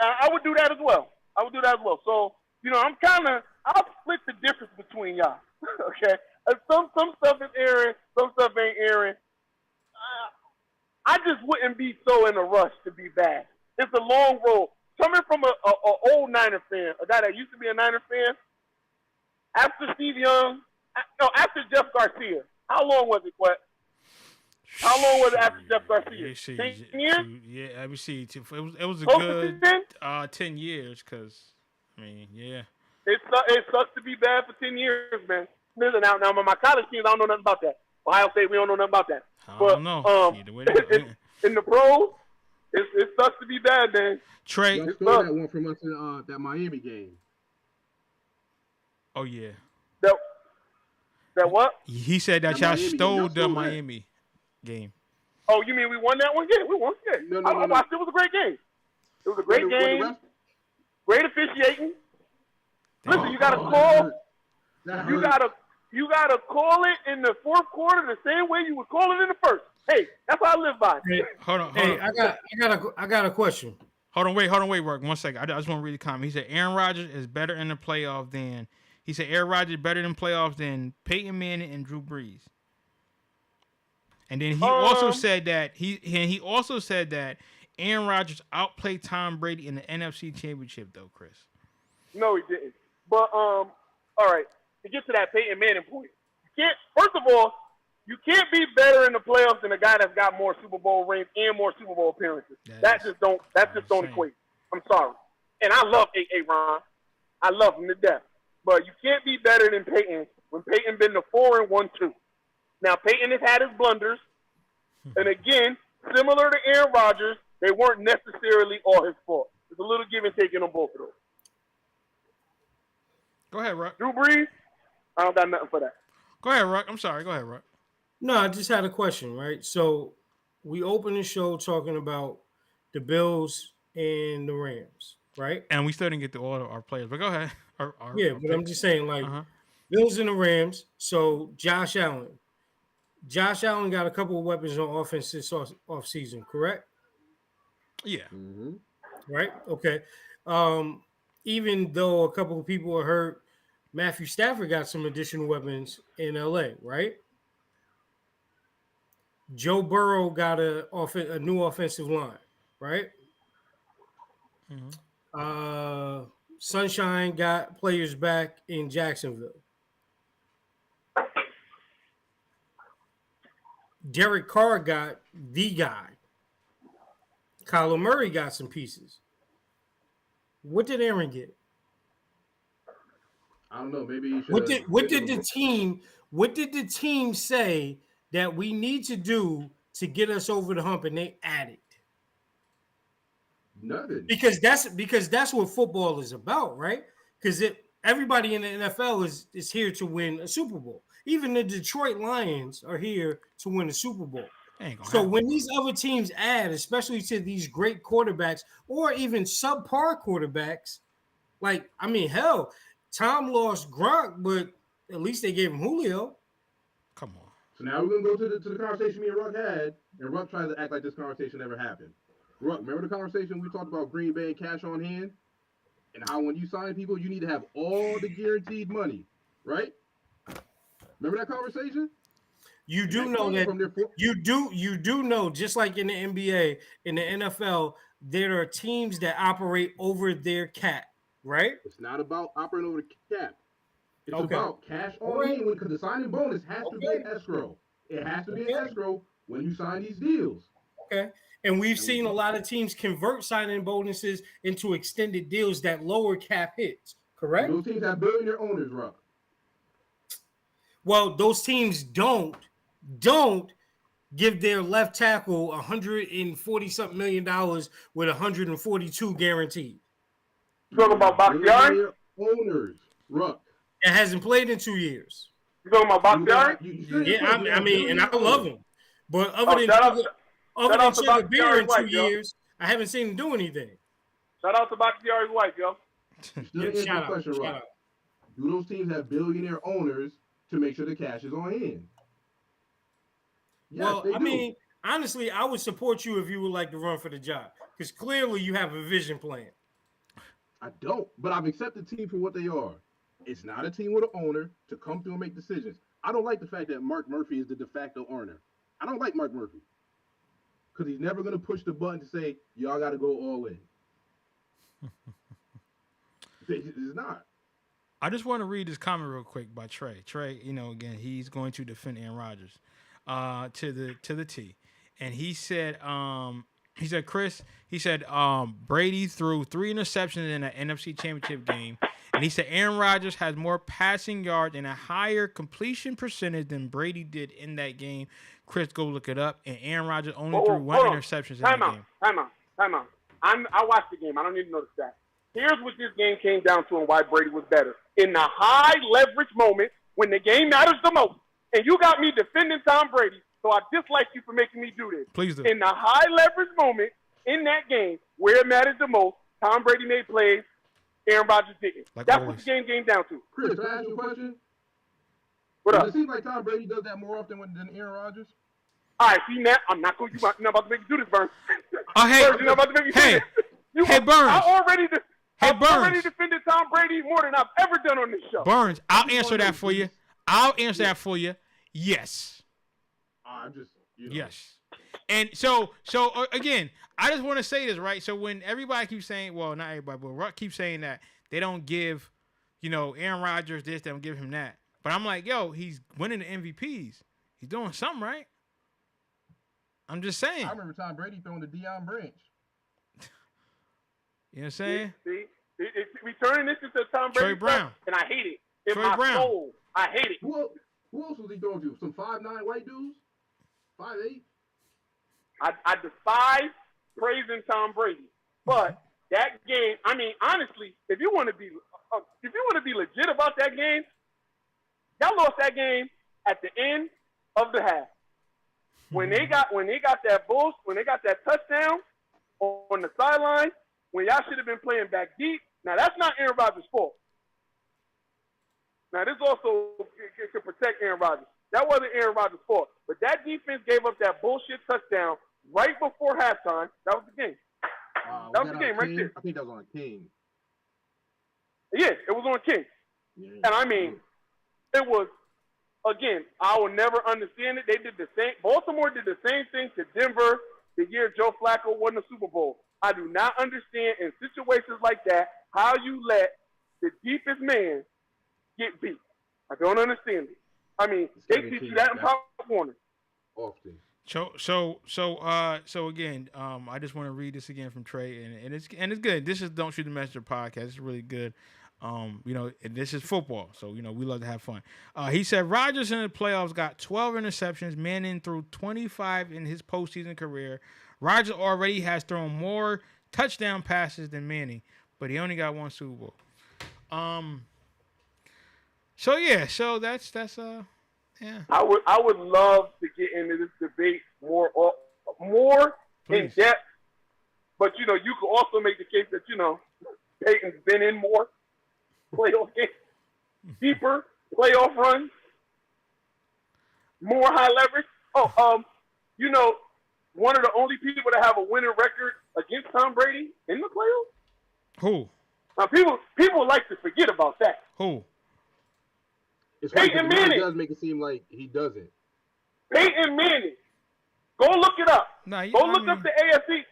I would do that as well. So I'll split the difference between y'all. Okay, some stuff is airing, some stuff ain't airing. I just wouldn't be so in a rush to be bad. It's a long road. Coming from a old Niner fan, a guy that used to be a Niner fan, after Jeff Garcia, how long was it, Quet? How long was it after Jeff Garcia? 10 years? Yeah, let me see. It was a good 10 years, because, I mean, yeah. It sucks to be bad for 10 years, man. Listen, now my college teams, I don't know nothing about that. Ohio State, we don't know nothing about that. I don't know. In the pros, it sucks to be bad, man. Trey. You stole that one from us in that Miami game. Oh, yeah. That what? He said that y'all stole the Miami game. Oh, you mean we won that one? Yeah, we won. Yeah. No. I watched it. It was a great game. It was a great game. Great officiating. Listen, you gotta call. You gotta call it in the fourth quarter the same way you would call it in the first. Hey, that's what I live by. Hey, hold on. I got a question. Hold on, wait, Rock. 1 second. I just want to read the comment. He said Aaron Rodgers is better in the playoff than. He said Aaron Rodgers is better in playoffs than Peyton Manning and Drew Brees. And then he also said that Aaron Rodgers outplayed Tom Brady in the NFC Championship, though, Chris. No, he didn't. But all right, to get to that Peyton Manning point, first of all, you can't be better in the playoffs than a guy that's got more Super Bowl rings and more Super Bowl appearances. That just don't equate. I'm sorry. And I love Ron. I love him to death. But you can't be better than Peyton when Peyton been the 4-1-2. Now Peyton has had his blunders, and again, similar to Aaron Rodgers, they weren't necessarily all his fault. There's a little give and take on both of those. Go ahead, Rock. Drew Brees, I don't got nothing for that. Go ahead, Rock. I'm sorry. Go ahead, Rock. No, I just had a question, right? So we opened the show talking about the Bills and the Rams, right? And we still didn't get to all of our players, but go ahead. But I'm just saying, like, Bills and the Rams. So Josh Allen got a couple of weapons on offense this offseason, correct? Yeah. Mm-hmm. Right? Okay. Even though a couple of people are hurt, Matthew Stafford got some additional weapons in LA, right? Joe Burrow got a new offensive line, right? Mm-hmm. Sunshine got players back in Jacksonville. Derek Carr got the guy. Kyler Murray got some pieces. What did Aaron get? I don't know. Maybe what did the team say that we need to do to get us over the hump, and they added? Nothing. Because that's what football is about, right? Because everybody in the NFL is here to win a Super Bowl. Even the Detroit Lions are here to win a Super Bowl. So when these other teams add, especially to these great quarterbacks or even subpar quarterbacks, like, I mean, hell, Tom lost Gronk, but at least they gave him Julio. Come on. So now we're going to go to the conversation me and Ruck had, and Ruck tried to act like this conversation never happened. Ruck, remember the conversation we talked about Green Bay and cash on hand? And how when you sign people, you need to have all the guaranteed money, right? Remember that conversation? You do know that you do know, just like in the NBA, in the NFL, there are teams that operate over their cap, right? It's not about operating over the cap. It's about cash on hand, because the signing bonus has to be an escrow. It has to be an escrow when you sign these deals. Okay. And we've seen a lot of teams convert signing bonuses into extended deals that lower cap hits, correct? Those teams have billionaire owners, Rock. Well, those teams don't give their left tackle $140-something million with 142 guaranteed. You talking about Bakhtiari? Owners, Ruck. It hasn't played in 2 years. You talking about Bakhtiari? Yeah, I mean, and I love him, but other than Cheddar Beer in 2 years, I haven't seen him do anything. Shout out to Bakhtiari's wife, yo. Shout out. Do those teams have billionaire owners to make sure the cash is on hand? Yes, Well, they I do. mean, honestly, I would support you if you would like to run for the job, because clearly you have a vision plan. I don't, but I've accepted the team for what they are. It's not a team with an owner to come through and make decisions. I don't like the fact that Mark Murphy is the de facto owner. I don't like Mark Murphy because he's never going to push the button to say, y'all got to go all in. It's not. I just want to read this comment real quick by Trey. Trey, again, he's going to defend Aaron Rodgers to the T. And he said, Chris, Brady threw 3 interceptions in an NFC Championship game. And he said Aaron Rodgers has more passing yards and a higher completion percentage than Brady did in that game. Chris, go look it up. And Aaron Rodgers only threw 1 interception in that game. Time out. I watched the game. I don't need to know the stats. Here's what this game came down to and why Brady was better. In the high leverage moment, when the game matters the most, and you got me defending Tom Brady, so I dislike you for making me do this. Please do. In the high leverage moment in that game, where it matters the most, Tom Brady made plays, Aaron Rodgers didn't. That's what the game came down to. Chris, can I ask you a question? What up? Does it seem like Tom Brady does that more often than Aaron Rodgers? All right, see, Matt, I'm not going to. You're not about to make me do this, Burns. Oh, hey, Burns, you're not about to make me do this. Hey, Burns. I've already defended Tom Brady more than I've ever done on this show. Burns, I'll answer that for you. Yes. I'm just, Yes. And so again, I just want to say this, right? So when everybody keeps saying, well, not everybody, but Ruck keeps saying that they don't give, Aaron Rodgers this, they don't give him that. But I'm like, yo, he's winning the MVPs. He's doing something right. I'm just saying. I remember Tom Brady throwing the Deion Branch. You know what I'm saying? See, we turning this into Tom Brady Trey Brown. stuff, and I hate it. In Trey my Brown. soul, I hate it. Who else was he throwing to? Some 5'9" white dudes? 5'8"? I despise praising Tom Brady, but that game. I mean, honestly, if you want to be legit about that game, y'all lost that game at the end of the half. When they got that boost, when they got that touchdown on the sideline, when y'all should have been playing back deep. Now that's not Aaron Rodgers' fault. Now this also can protect Aaron Rodgers. That wasn't Aaron Rodgers' fault. But that defense gave up that bullshit touchdown right before halftime. That was the game. That was the game right there. I think that was on King. Yeah, it was on King. Yeah. And I mean, it was, again, I will never understand it. They did the same. Baltimore did the same thing to Denver the year Joe Flacco won the Super Bowl. I do not understand in situations like that how you let the deepest man get beat. I don't understand it. I mean, they teach you that in Pop Warner. Often. So again, I just want to read this again from Trey, and it's good. This is Don't Shoot the Messenger podcast. It's really good. And this is football, so we love to have fun. He said Rodgers in the playoffs got 12 interceptions. Manning threw 25 in his postseason career. Rodgers already has thrown more touchdown passes than Manning, but he only got 1 Super Bowl. So that's yeah. I would love to get into this debate more in depth, but you could also make the case that Peyton's been in more playoff games, deeper playoff runs, more high leverage. One of the only people to have a winning record against Tom Brady in the playoffs. Who? Now people like to forget about that. Who? It's funny Peyton 'cause Manning. It does make it seem like he doesn't. Peyton Manning. Go look it up. Go look up the AFC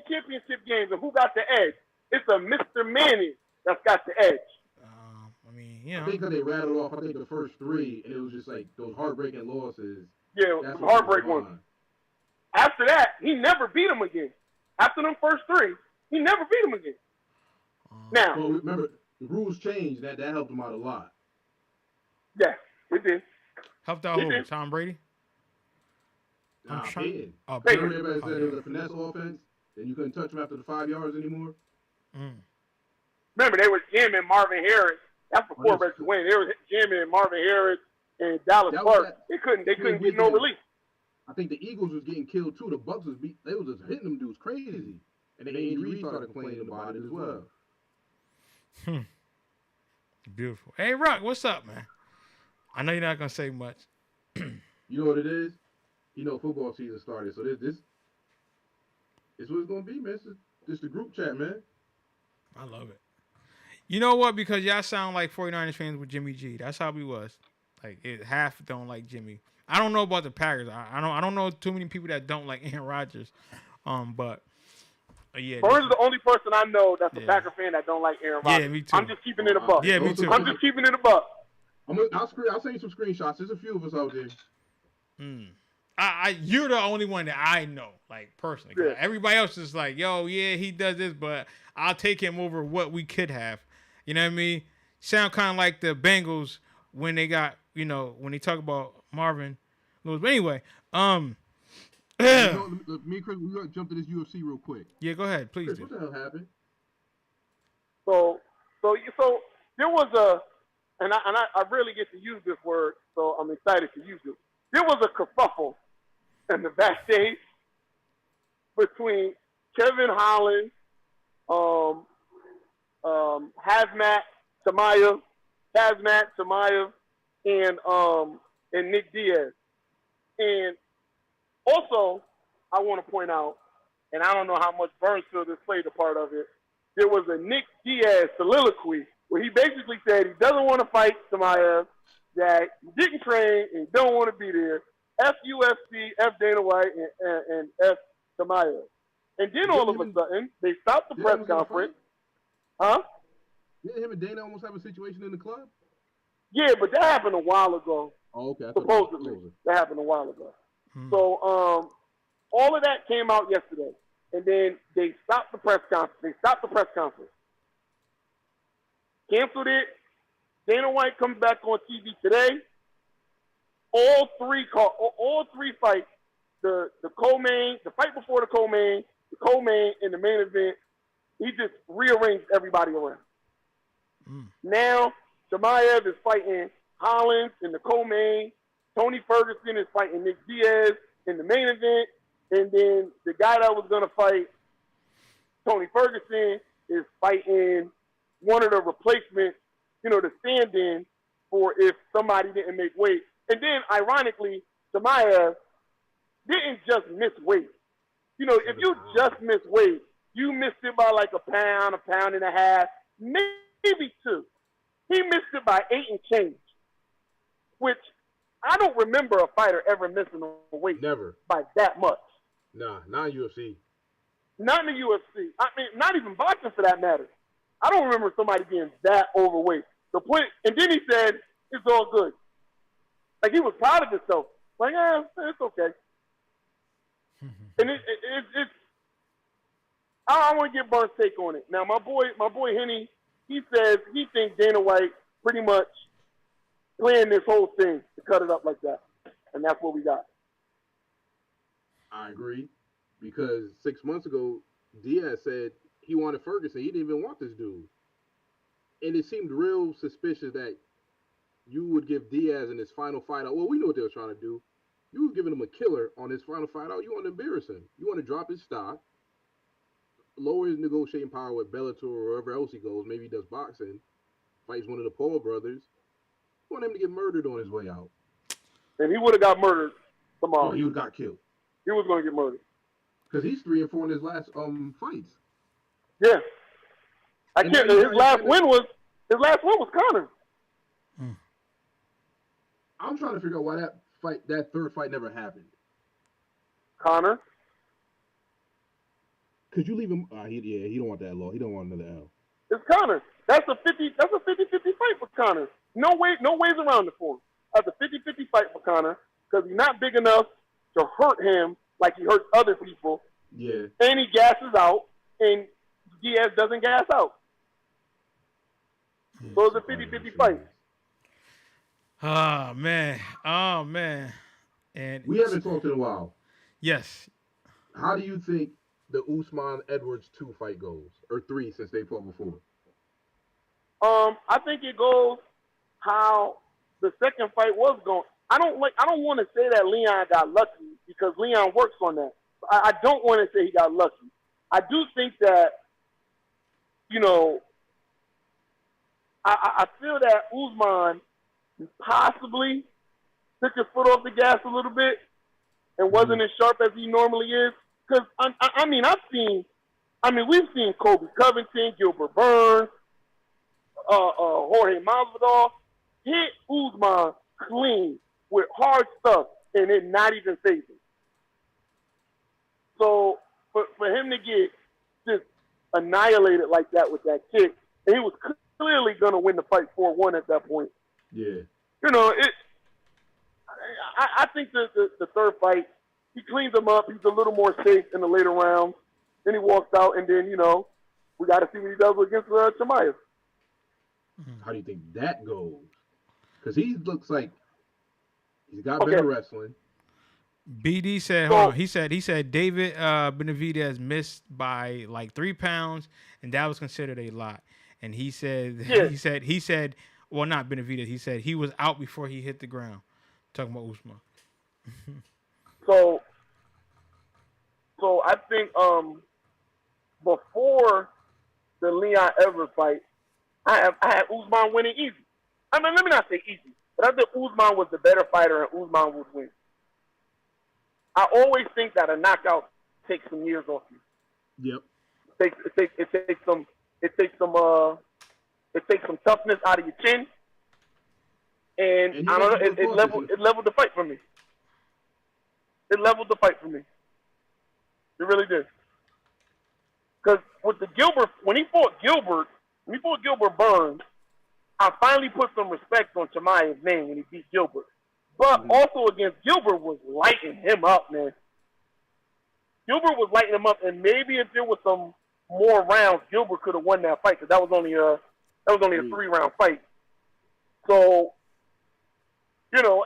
Championship games and who got the edge. It's a Mr. Manning that's got the edge. I think they rattled off, the first 3, and it was just like those heartbreaking losses. Yeah, some heartbreak ones. After that, he never beat him again. After them first 3, he never beat him again. Now, well, remember, the rules changed. That helped him out a lot. Yeah, it did. Helped out who? Tom Brady? Nah, trying. Oh, Hey. everybody said it was a finesse offense, and you couldn't touch him after the 5 yards anymore. Remember, they were jamming Marvin Harris. That's before Rex Wayne. They were jamming Marvin Harris and Dallas Clark. They couldn't get no relief. I think the Eagles was getting killed too. The Bucks was they was just hitting them dudes crazy, and then Andy Reid started complaining about it as well. Beautiful. Hey, Rock, what's up, man? I know you're not gonna say much. You know what it is? You know, football season started, so this is what it's gonna be, man. This the group chat, man. I love it. You know what? Because y'all sound like 49ers fans with Jimmy G. That's how we was. Like half don't like Jimmy. I don't know about the Packers. I don't know too many people that don't like Aaron Rodgers. But yeah. Bird is the only person I know that's a Packer fan that don't like Aaron Rodgers. Yeah, me too. I'm just keeping it a buck. Yeah, me too. I'm just keeping it a buck. I'll send you some screenshots. There's a few of us out there. You're the only one that I know, like personally. Yeah. Everybody else is like, yo, yeah, he does this, but I'll take him over what we could have. You know what I mean? Sound kind of like the Bengals when they got, when they talk about Marvin Lewis. But anyway, Me and Chris, we're gonna jump to this UFC real quick. Yeah, go ahead, please. Chris, what the hell happened? So there was and I rarely get to use this word, so I'm excited to use it. There was a kerfuffle in the backstage between Kevin Holland, Hazmat Chimaev, and Nick Diaz. And also, I want to point out, and I don't know how much Burnsfield has played a part of it, there was a Nick Diaz soliloquy where he basically said he doesn't want to fight Chimaev, that he didn't train and he don't want to be there. F UFC, F Dana White, and F Chimaev. And then all of a sudden, they stopped the press conference. Huh? Didn't him and Dana almost have a situation in the club? Yeah, but that happened a while ago. Oh, okay. Supposedly. That happened a while ago. So all of that came out yesterday. And then they stopped the press conference. Canceled it. Dana White comes back on TV today. All three fights, the co-main, the fight before the co-main, and the main event, he just rearranged everybody around. Now, Chimaev is fighting Hollins in the co-main. Tony Ferguson is fighting Nick Diaz in the main event. And then the guy that was going to fight Tony Ferguson is fighting one of the replacements, the stand-in for if somebody didn't make weight. And then, ironically, Chimaev didn't just miss weight. If you just miss weight, you missed it by like a pound and a half, maybe two. He missed it by 8 and change, which I don't remember a fighter ever missing a weight Never. by that much. Nah, not in UFC. Not in the UFC. I mean, not even boxing for that matter. I don't remember somebody being that overweight. And then he said, it's all good. Like, he was proud of himself. Like, it's okay. And it's I want to get Burns' take on it. Now, my boy Henny, he says he thinks Dana White pretty much planned this whole thing to cut it up like that. And that's what we got. I agree. Because 6 months ago, Diaz said he wanted Ferguson. He didn't even want this dude. And it seemed real suspicious that you would give Diaz in his final fight out. Well, we know what they were trying to do. You were giving him a killer on his final fight out. You want to embarrass him. You want to drop his stock, lower his negotiating power with Bellator or wherever else he goes. Maybe he does boxing, fights one of the Paul brothers. You want him to get murdered on his way out. And he would have got murdered tomorrow. Oh, he would have got killed. He was going to get murdered. Because he's 3-4 in his last fights. Yeah. His last win was Conor. I'm trying to figure out why that third fight never happened. Conor. Could you leave him? He don't want that law. He don't want another L. It's Conor. That's a 50-50 fight for Conor. No ways around it for him. That's a 50-50 fight for Conor because he's not big enough to hurt him like he hurts other people. Yeah. And he gasses out, and Diaz doesn't gas out. So it's a 50-50 fight. Oh man. And We haven't talked in a while. yes. How do you think the Usman Edwards 2 fight goes? Or 3 since they fought before? I think it goes how the second fight was going. I don't want to say that Leon got lucky because Leon works on that. I don't want to say he got lucky. I do think that, you know, I feel that Usman possibly took his foot off the gas a little bit and wasn't as sharp as he normally is. Because, we've seen Kobe Covington, Gilbert Burns, Jorge Masvidal hit Usman clean with hard stuff and it not even phasing. So for him to get just annihilated like that with that kick, and he was clearly going to win the fight 4-1 at that point. Yeah. You know, I think the third fight, he cleans him up. He's a little more safe in the later rounds. Then he walks out, and then, you know, we got to see what he does against Chimaev. How do you think that goes? Because he looks like he's got better wrestling. BD said, hold on. He said David Benavidez missed by like 3 pounds, and that was considered a lot. And he said, he said, well, not Benavidez. He said he was out before he hit the ground. Talking about Usman. So I think before the Leon Edwards fight, I had Usman winning easy. I mean, let me not say easy, but I think Usman was the better fighter and Usman would win. I always think that a knockout takes some years off you. Yep. It takes some toughness out of your chin. And I don't know, it leveled the fight for me. It leveled the fight for me. It really did. Because with the Gilbert, when he fought Gilbert Burns, I finally put some respect on Chimaev's name when he beat Gilbert. But also against Gilbert was lighting him up, man. Gilbert was lighting him up, and maybe if there was some more rounds, Gilbert could have won that fight because that was only a 3-round fight. So, you know,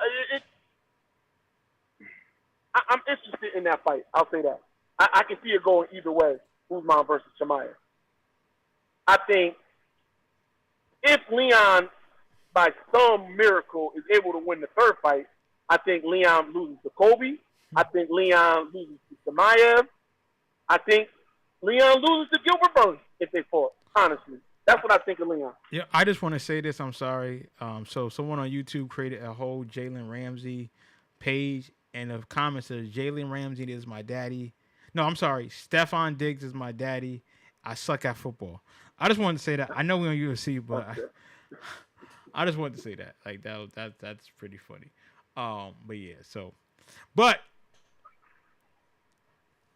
I'm interested in that fight. I'll say that. I can see it going either way, Usman versus Chimaev. I think if Leon, by some miracle, is able to win the third fight, I think Leon loses to Kobe. I think Leon loses to Chimaev. I think Leon loses to Gilbert Burns if they fought, honestly. That's what I think of Leon. Yeah, I just want to say this. I'm sorry. So someone on YouTube created a whole Jalen Ramsey page, and the comment says, Jalen Ramsey is my daddy. No, I'm sorry. Stephon Diggs is my daddy. I suck at football. I just wanted to say that. I know we're on UFC, but I just wanted to say that. Like that's pretty funny. But yeah, so, but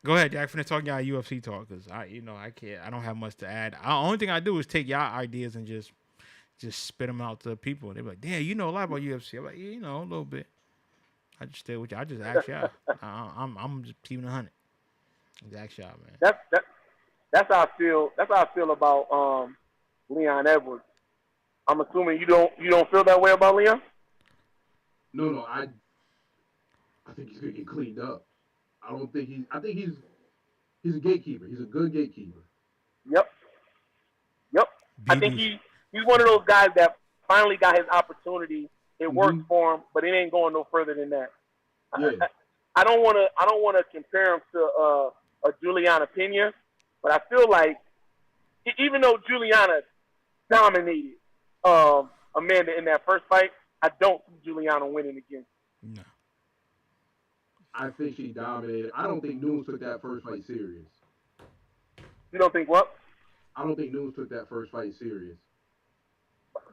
go ahead, Jack. Finna talk y'all UFC talk because I can't. I don't have much to add. The only thing I do is take y'all ideas and just spit them out to people. They're like, "Damn, you know a lot about UFC." I'm like, "Yeah, you know, a little bit." I just stay with you. I just ask y'all. I'm just keeping 100. Just ask y'all, man. That's how I feel. That's how I feel about Leon Edwards. I'm assuming you don't feel that way about Leon? No, I think he's gonna get cleaned up. I think he's a gatekeeper. He's a good gatekeeper. Yep. I think he's one of those guys that finally got his opportunity. It worked for him, but it ain't going no further than that. Yeah. I don't want to compare him to a Juliana Pena, but I feel like even though Juliana dominated Amanda in that first fight, I don't see Juliana winning again. No. I think she dominated. I don't think Nunes took that first fight serious. You don't think what? I don't think Nunes took that first fight serious.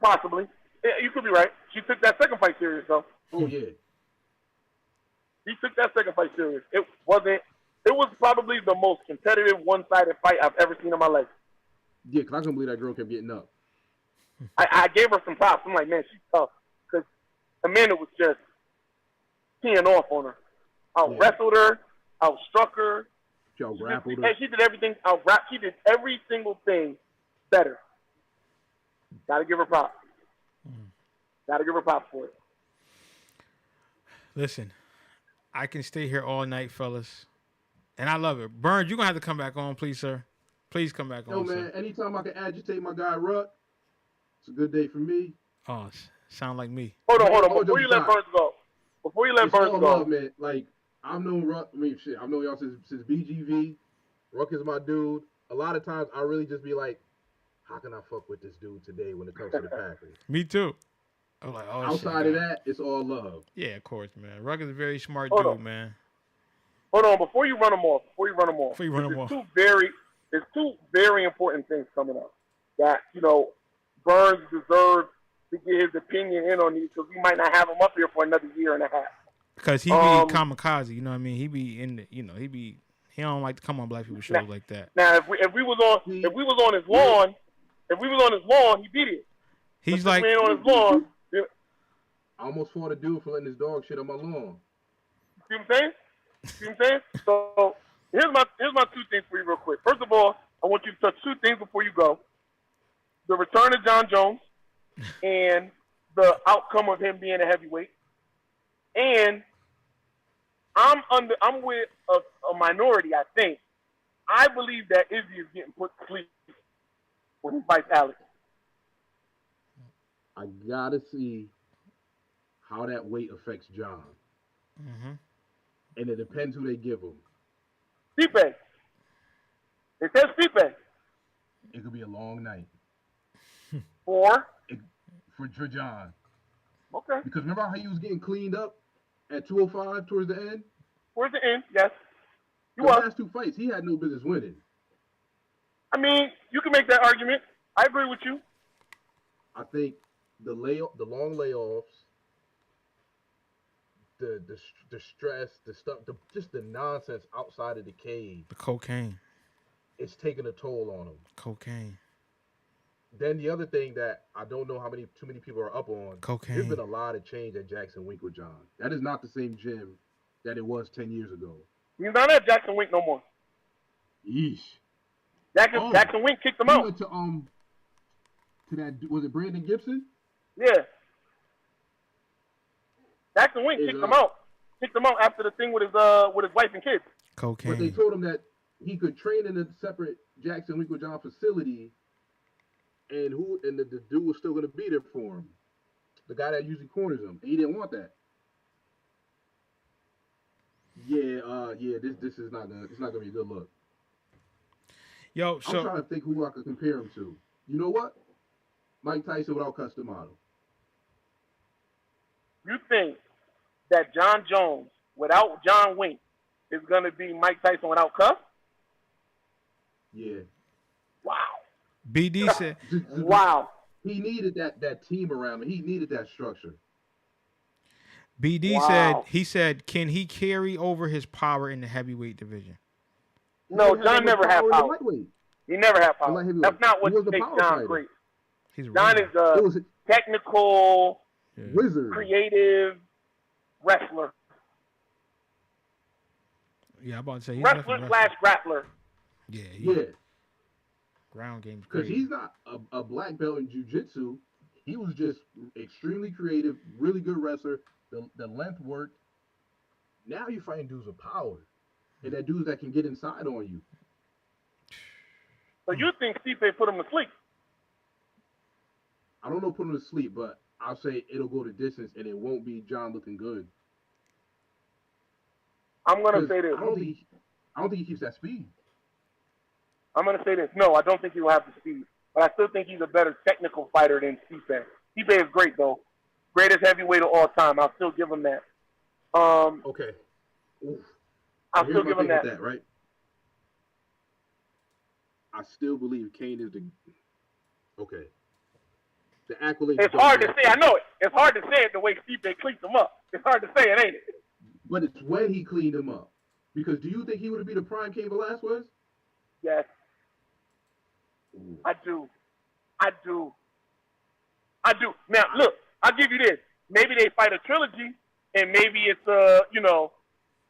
Possibly. Yeah, you could be right. She took that second fight serious, though. Oh, yeah. She took that second fight serious. It was probably the most competitive, one-sided fight I've ever seen in my life. Yeah, because I couldn't believe that girl kept getting up. I gave her some props. I'm like, man, she's tough. Because Amanda was just teeing off on her. Out-wrestled her, out-struck her. She out-grappled her. And she did everything. She did every single thing better. Got to give her props. Got to give her props for it. Listen, I can stay here all night, fellas, and I love it. Burns, you're gonna have to come back on, please, sir. Please come back Yo, on, man, sir. anytime I can agitate my guy Ruck, it's a good day for me. Oh, sound like me. Hold on. All Before you jokes let aside, Burns go. Before you let it's Burns all go. love, man. Like, I've known Ruck. I mean, shit, I've known y'all since BGV. Ruck is my dude. A lot of times, I really just be like, how can I fuck with this dude today when it comes to the Packers? Me too. I'm like, oh, Outside shit, of that, it's all love. yeah, of course, man. Ruck is a very smart Hold dude, on. man. Hold on, before you run them off. There's two very important things coming up that, Burns deserves to get his opinion in on these because we might not have him up here for another year and a half. Because he be kamikaze, you know what I mean? He be in the, he don't like to come on black people shows like that. Now, if we was on his lawn, he beat it. He's but like, we ain't on his lawn. I almost fought a dude for letting his dog shit on my lawn. See what I'm saying? So here's my 2 things for you real quick. First of all, I want you to touch 2 things before you go. The return of John Jones and the outcome of him being a heavyweight. And I'm with a minority, I think. I believe that Izzy is getting put to sleep when he fights Alex. I gotta see how that weight affects John. mm-hmm. And it depends who they give him. Stipe. It says Stipe. It could be a long night. For John. Okay. Because remember how he was getting cleaned up at 205 towards the end? Towards the end, yes. The last 2 fights, he had no business winning. I mean, you can make that argument. I agree with you. I think the long layoffs, the stress, the stuff, just the nonsense outside of the cage. The cocaine. It's taking a toll on him. Cocaine. Then the other thing that I don't know too many people are up on. Cocaine. There's been a lot of change at Jackson Wink with John. That is not the same gym that it was 10 years ago. He's not at Jackson Wink no more. Yeesh. Jackson Wink kicked him out. Went to that, was it Brandon Gibson? Yeah. Jackson Wink kicked him out. Kicked him out after the thing with his wife and kids. Cocaine. But they told him that he could train in a separate Jackson Wink with John facility, and the dude was still going to be there for him. The guy that usually corners him. He didn't want that. This is not gonna be a good look. Yo, I'm trying to think who I could compare him to. You know what? Mike Tyson without Cus D'Amato. You think that John Jones without John Wink is gonna be Mike Tyson without Cus? Yeah. Wow. BD said, wow. He needed that team around him. He needed that structure. BD said, can he carry over his power in the heavyweight division? No, John never had power. He never had power. That's not what makes John great. John is a technical, wizard, creative wrestler. Yeah, I'm about to say he's wrestler / grappler. Yeah. Ground game's because crazy. he's not a black belt in jiu-jitsu. He was just extremely creative, really good wrestler. The length worked. Now you're fighting dudes with power, and that dudes that can get inside on you. So you think Stipe put him to sleep? I don't know put him to sleep, but I'll say it'll go the distance, and it won't be John looking good. I'm gonna say this. I don't think he keeps that speed. I'm gonna say this. No, I don't think he will have the speed, but I still think he's a better technical fighter than Stipe. Stipe is great though. Greatest heavyweight of all time. I'll still give him that. Okay. Oof. I'll still give him that. Right? I still believe Kane is the. Okay. The accolades. It's hard to say. I know it. It's hard to say it the way Stipe cleaned him up. It's hard to say it, ain't it? But it's when he cleaned him up. Because do you think he would have been the prime Cain Velasquez? Yes. Ooh. I do. Now, look, I'll give you this. Maybe they fight a trilogy, and maybe it's a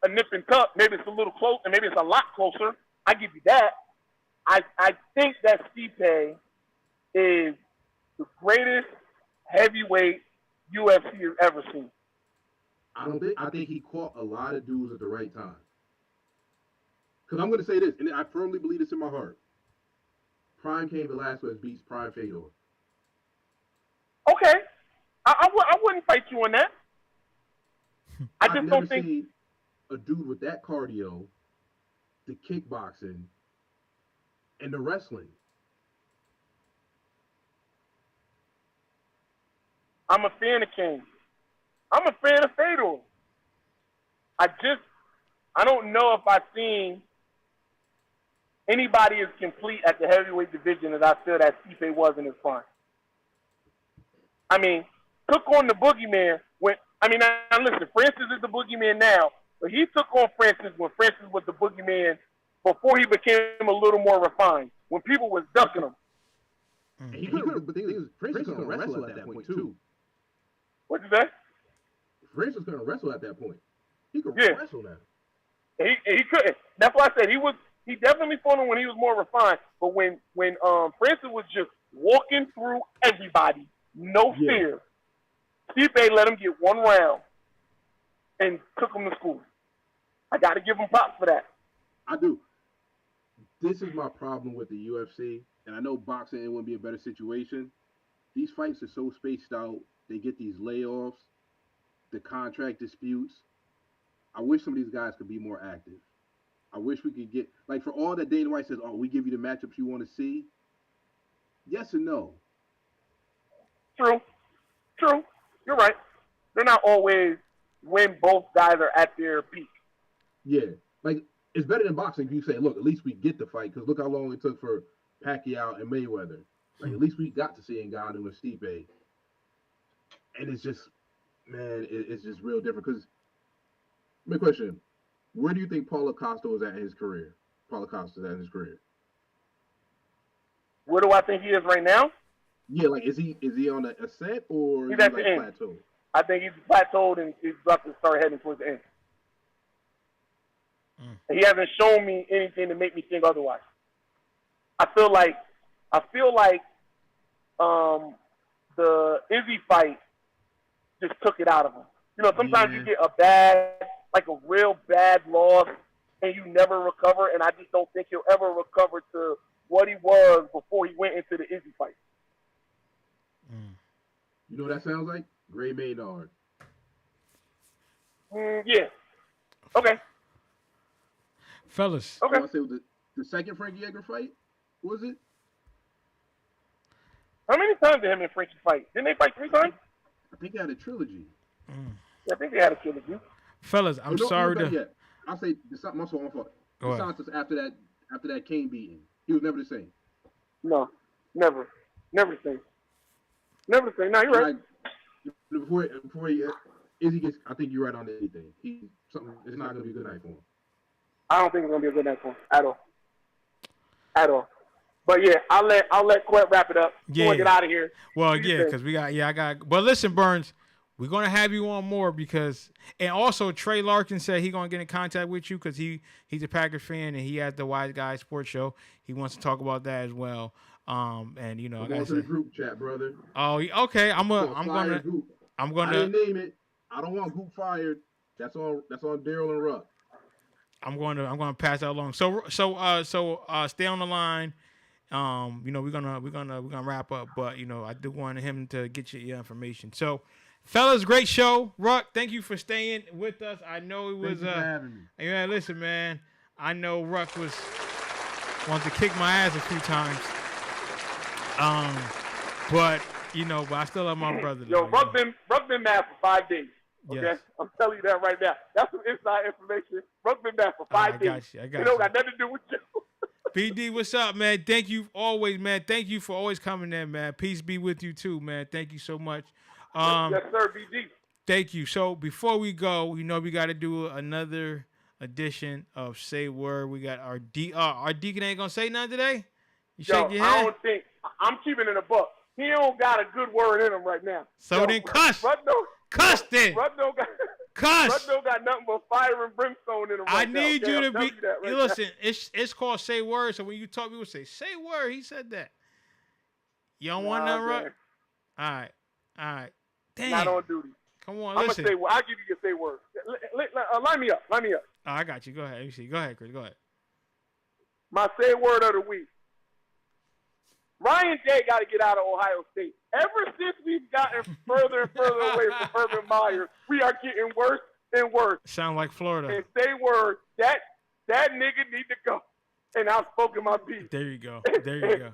nip and tuck. Maybe it's a little close, and maybe it's a lot closer. I give you that. I think that Stipe is the greatest heavyweight UFC has ever seen. I think he caught a lot of dudes at the right time. Because I'm going to say this, and I firmly believe this in my heart. Prime Cain Velasquez beats Prime Fedor. Okay. I wouldn't fight you on that. I've never seen a dude with that cardio, the kickboxing, and the wrestling. I'm a fan of Cain. I'm a fan of Fedor. I don't know if I've seen anybody as complete at the heavyweight division as I feel that Stipe was in his prime. I mean, took on the boogeyman now listen, Francis is the boogeyman now, but he took on Francis when Francis was the boogeyman before he became a little more refined, when people was ducking him. He could, but Francis couldn't wrestle at that point too. What'd you say? Francis couldn't wrestle at that point. He could wrestle now. He couldn't. That's why I said he definitely fought him when he was more refined. But when Francis was just walking through everybody, no fear, Stipe let him get one round and took him to school. I got to give him props for that. I do. This is my problem with the UFC, and I know boxing wouldn't be a better situation. These fights are so spaced out. They get these layoffs, the contract disputes. I wish some of these guys could be more active. I wish we could get, like, for all that Dana White says, oh, we give you the matchups you want to see. Yes and no. True. You're right. They're not always when both guys are at their peak. Yeah. Like, it's better than boxing if you say, look, at least we get the fight, because look how long it took for Pacquiao and Mayweather. Like, at least we got to see Ngannou and Stipe. And it's just, man, it's just real different. Because, my question, where do you think Paulo Costa is at in his career? Where do I think he is right now? Yeah, like, is he on the ascent or He's is he at like the end. plateau? I think he's plateaued and he's about to start heading towards the end. He hasn't shown me anything to make me think otherwise. I feel like the Izzy fight just took it out of him. You know, sometimes you get a real bad loss, and you never recover, and I just don't think he'll ever recover to what he was before he went into the Izzy fight. You know what that sounds like? Gray Maynard. Yeah. Okay. Fellas. Okay. I want to say the second Frankie Edgar fight, was it? How many times did him and Frankie fight? Didn't they fight 3 times? I think they had a trilogy. Yeah, I think they had a trilogy. Fellas, I'm sorry to. I'll say my fault. Go ahead. DeSantis after that Cain beating, he was never the same. No, never the same. Never the same. No, you're right. Before Izzy gets, I think you're right on anything. It's not going to be a good night for him. I don't think it's gonna be a good night for him at all. But yeah, I'll let Quet wrap it up. Yeah. Get out of here. Well, yeah, because I got. Well, listen, Burns, we're gonna have you on more and also Trey Larkin said he's gonna get in contact with you because he's a Packers fan and he has the Wise Guys Sports Show. He wants to talk about that as well. And you know, I'm going to the group chat, brother. Oh, okay. I'm gonna. I didn't name it. I don't want group fired. That's on Daryl and Ruck. I'm going to pass that along. So stay on the line. You know, we're gonna wrap up, but you know, I do want him to get you your information. So, fellas, great show. Ruck, thank you for staying with us. I know it was Thank you for having me. Yeah, listen, man. I know Ruck wanted to kick my ass a few times. But you know, I still love my brother. Yo, Ruck been mad for 5 days. Okay, yes. I'm telling you that right now. That's some inside information. Ruck been mad for 5 days. I got you. It don't got nothing to do with you. BD, what's up, man? Thank you always, man. Thank you for always coming in, man. Peace be with you too, man. Thank you so much. Yes, sir, BD. Thank you. So before we go, you know we got to do another edition of Say Word. We got our Deacon ain't gonna say nothing today. You shake your head. I don't think I'm keeping it in a book. He don't got a good word in him right now. So then cuss. Cuss then. Ruck don't got nothing but fire and brimstone in him. I need you to be. Listen, now. it's called Say Word. So when you talk, people say Say Word. He said that. You don't want nothing, Ruck? All right. Damn. Not on duty. Come on, I'm listen. gonna say. I'll give you your say word. Line me up. Oh, I got you. Go ahead. MC. Go ahead, Chris. Go ahead. My say word of the week. Ryan Day got to get out of Ohio State. Ever since we've gotten further and further away from Urban Meyer, we are getting worse and worse. Sound like Florida. And say word, that nigga need to go. And I've spoken my piece. There you go. There you go.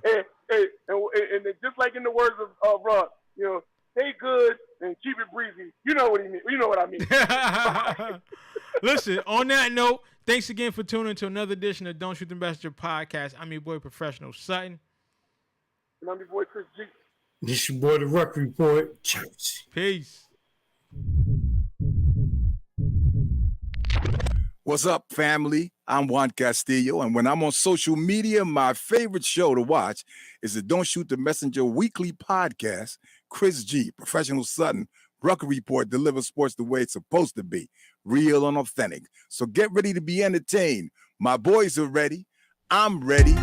And just like in the words of Russ, stay good and keep it breezy. You know what he mean. You know what I mean. Listen, on that note, thanks again for tuning in to another edition of Don't Shoot the Messenger podcast. I'm your boy, Professional Sutton. And I'm your boy, Chris G. This your boy, The Ruck Report. Church. Peace. What's up, family? I'm Juan Castillo, and when I'm on social media, my favorite show to watch is the Don't Shoot the Messenger weekly podcast. Chris G, Professional Sutton, Rucker Report delivers sports the way it's supposed to be, real and authentic. So get ready to be entertained. My boys are ready. I'm ready.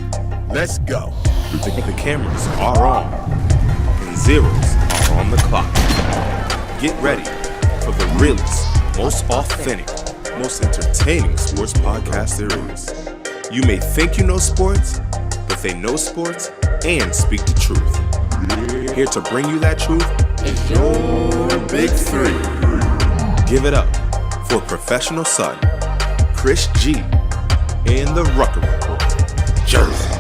Let's go. The cameras are on, and zeros are on the clock. Get ready for the realest, most authentic, most entertaining sports podcast there is. You may think you know sports, but they know sports and speak the truth. Here to bring you that truth is your Big Three. Give it up for Professional Sutton, Chris G, and the Rucker Report, Jersey.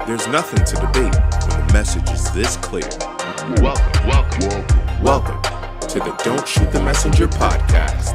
There's nothing to debate when the message is this clear. Welcome to the Don't Shoot the Messenger podcast.